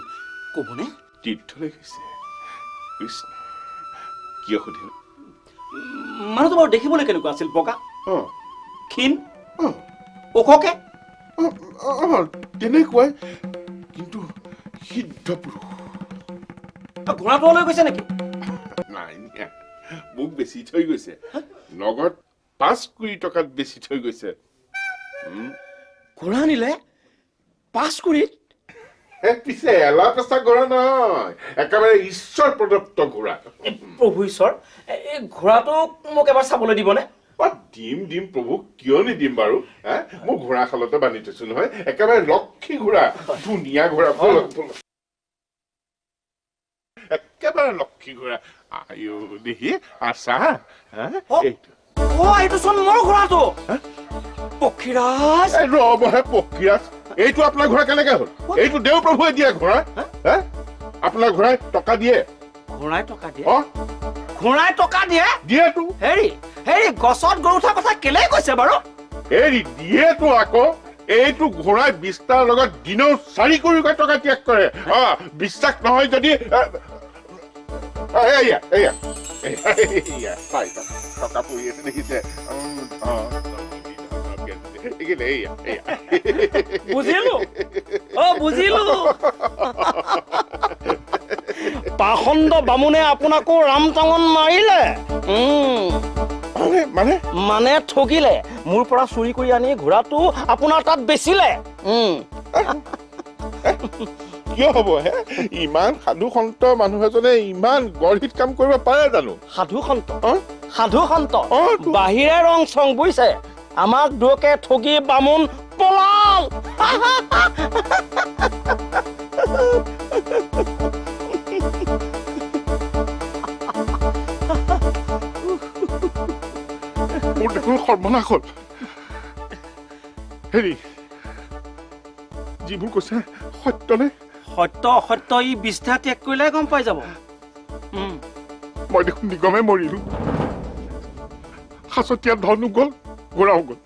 ক'বনে? তীৰ্থলৈ গৈছে। কৃষ্ণ কিয় সুধিলে? মানুহটো বাৰু দেখিবলৈ কেনেকুৱা আছিল? বগা, ক্ষীণ, ওখকে? তেনেকুৱাই, কিন্তু সিদ্ধ পুৰুষ। ঘোঁৰাটোলৈ গৈছে নেকি? নাই নিয়া, মোক বেছি থৈ গৈছে। নগদ 5 কোটি টকাত বেছি থৈ গৈছে। ঘোঁৰা নিলে 5 কোটিত? পিছে এলা পেচা ঘোঁৰা নহয়, একেবাৰে ঈশ্বৰ প্ৰদত্ত ঘোঁৰা। প্ৰভু ঈশ্বৰ, এই ঘোঁৰাটোক মোক এবাৰ চাবলৈ দিবনে? দিম প্ৰভু, কিয় নিদিম বাৰু? মোৰ ঘোঁৰা খালতে বান্ধি থৈছো নহয়, একেবাৰে লক্ষী ঘোঁৰা, ধুনীয়া ঘোঁৰা, একেবাৰে লক্ষী ঘোঁৰা। আয়ো দেখি আছা, এইটো চোন মোৰ ঘোঁৰাটো। পক্ষীৰাজ, ৰবহে পক্ষীৰাজ, এইটো আপোনাৰ ঘোঁৰা কেনেকে হ'ল? এইটো দেও প্ৰভুৱে দিয়া ঘোঁৰা। আপোনাৰ ঘোঁৰাই টকা দিয়ে? ঘোঁৰাই টকা দিয়ে? ঘোঁৰাই টকা দিয়ে? দিয়েতো। হেৰি গছত গৰু উঠা কথা কেলে কৈছে বাৰু? হেৰি দিয়েতো আকৌ। এইটো ঘোঁৰাই বিস্তাৰ লগত দিনেও 4 কোটি টকা ত্যাগ কৰে। বিশ্বাস নহয় যদি টকা পৰি আছে দেখিছে? বুজিলো। পাখণ্ড বামুণে আপোনাকো ৰামটাঙন মাৰিলে, মানে ঠগিলে, মোৰ পৰা চুৰি কৰি আনি ঘোঁৰাটো আপোনাৰ তাত বেচিলে। কিয় হব হে? ইমান সাধু সন্ত মানুহ এজনে ইমান গঢ়িত কাম কৰিব পাৰে জানো? সাধু সন্ত বাহিৰে ৰং চং বুজিছে? আমাক দুয়োকে ঠগি বামুণ পলাল। মোৰ দেখোন সৰ্বনাশ হ'ল। হেৰি যিবোৰ কৈছে সত্যনে? সত্য অসত্য ই বিষ্ঠা ত্যাগ কৰিলে গম পাই যাব। মই দেখোন নিগমে মৰিলো। সাঁচতীয়া ধনো গ'ল, ঘোঁৰাও গ'ল।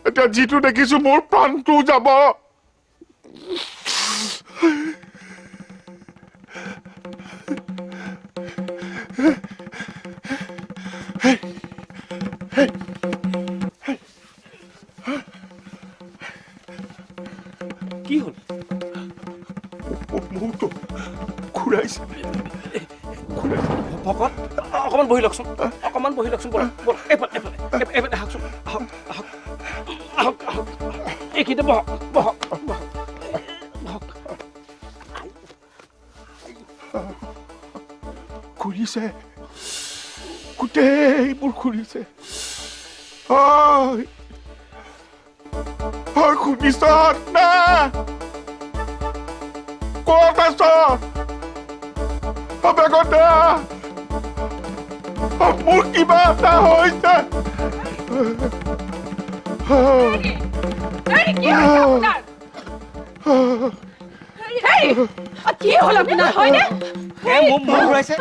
এতিয়া যিটো দেখিছো মোৰ প্ৰাণটো যাব। কি হ'ল? মোৰতো ঘূৰাইছে। ভকত অকমান বহি লওকচোন, এইফালে আহকচোন, আহক। এইখিনিতে বহক। ঘূৰিছে, গোটেইবোৰ ঘূৰিছে। শুনিছ না? ক'ত আছ? বেগতে মোৰ কিবা এটা হৈছে। কি হ'ল আপোনাৰ? হয়নে? মোক ঘূৰাইছে।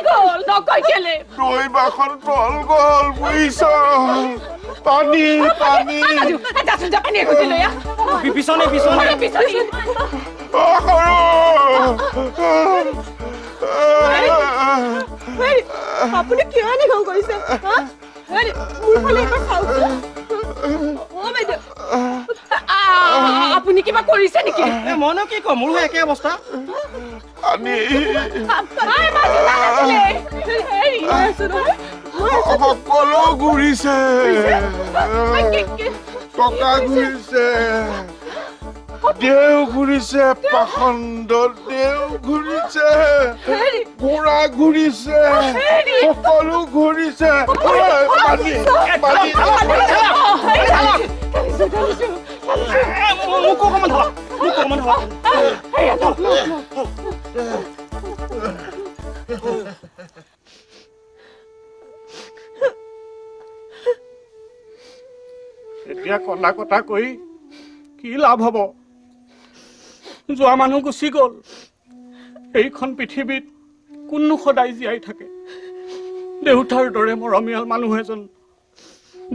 গ'ল নকয় কেলে? দৈ বাখন তল গ'ল বুজিছ? পানী পিছনে আপুনি কিয় এনেকুৱা কৰিছে? মোৰ ফালে এবাৰ চাওকচোন। আপুনি কিবা কৰিছে নেকি? মইনো কি কম, মোৰো একে অৱস্থা। সকলো ঘূৰিছে, টকা ঘূৰিছে, দেও ঘূৰিছে, পাখণ্ড দেও ঘূৰিছে, ঘোঁৰা ঘূৰিছে, সকলো ঘূৰিছে। এতিয়া কন্দা কটা কৰি কি লাভ হ'ব? যোৱা মানুহ গুচি গ'ল। এইখন পৃথিৱীত কোননো সদায় জীয়াই থাকে? দেউতাৰ দৰে মৰমীয়াল মানুহ এজন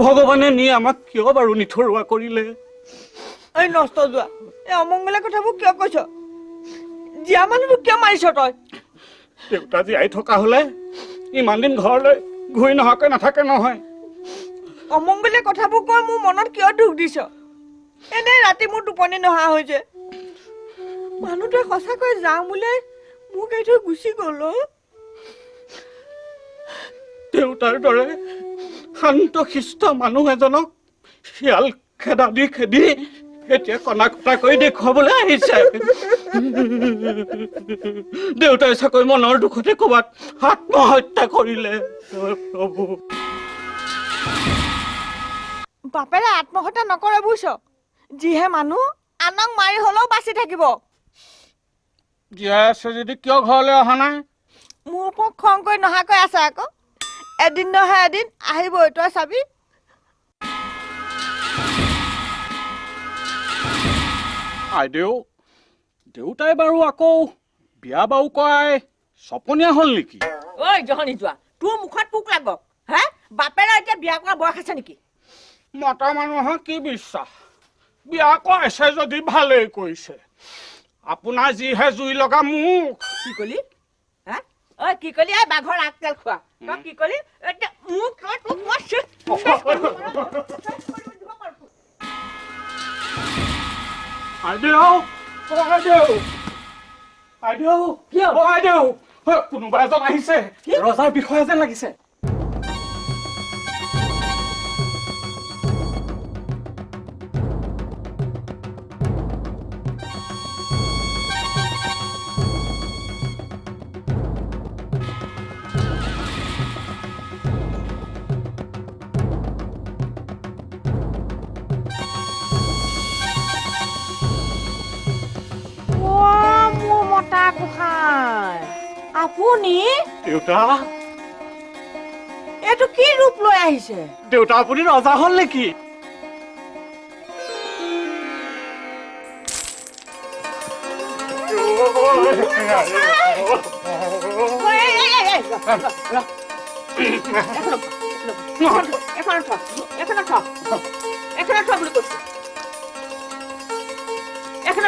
ভগৱানে নি আমাক কিয় বাৰু নিথৰুৱা কৰিলে? এই নষ্ট যোৱা, এই অমংগলীয়া কথাবোৰ কিয় কৈছ? জীয়া মানুহটোক কিয় মাৰিছ তই? দেউতা জীয়াই থকা হলে ইমান দিন ঘৰলৈ ঘূৰি নহাকৈ নাথাকে নহয়। অমংগলীয়া কথাবোৰ কৈ মোৰ মনত কিয় দুখ দিছ? এনেই ৰাতি মোৰ টোপনি নহা হৈছে। মানুহটোৱে সঁচাকৈ যাওঁ বোলে মোক এৰি থৈ গুচি গ'ল। দেউতাৰ দৰে শান্ত শিষ্ট মানুহ এজনক শিয়াল খেদা দি খেদি এতিয়া কণা কটা কৰি দেখুৱাবলৈ আহিছে। দেউতাই চাকৈ মনৰ দুখতে ক'ৰবাত আত্মহত্যা কৰিলে। প্ৰভু, বাপেৰে আত্মহত্যা নকৰে বুজিছ? যিহে মানুহ আনক মাৰি হলেও বাচি থাকিব। জীয়াই আছে যদি কিয় ঘৰলৈ অহা নাই? মোৰ ওপৰত খং কৰি নহাকৈ আছে আকৌ। এদিন নহয় এদিন আহিবই, তই চাবি। আইদেউ, দেউতাই বাৰু আকৌ বিয়া বাৰু কৰাই চপনীয়া হ'ল নেকি? ঐ জহনি যোৱা, তোৰ মুখত পোক লাগক। হে, বাপেৰে এতিয়া বিয়া কৰা বয়স আছে নেকি? মতা মানুহৰ কি বিশ্বাস? বিয়া কৰাইছে যদি ভালেই কৰিছে। আপোনাৰ যিহে জুই লগা মুখ। কি কলি? হে, ঐ কি কলি? এই বাঘৰ আগতেল খোৱা, তই কি কলি? এতিয়া মোক তই তোক মই আইদেউ, আইদেউ, আইদেউ, আইদেউ, কোনোবা এজন আহিছে। ৰজাৰ বিষয়া যেন লাগিছে। আপুনি দেউতা, এইটো কি ৰূপ লৈ আহিছে? দেউতা আপুনি ৰজা হ'ল নেকি? এখন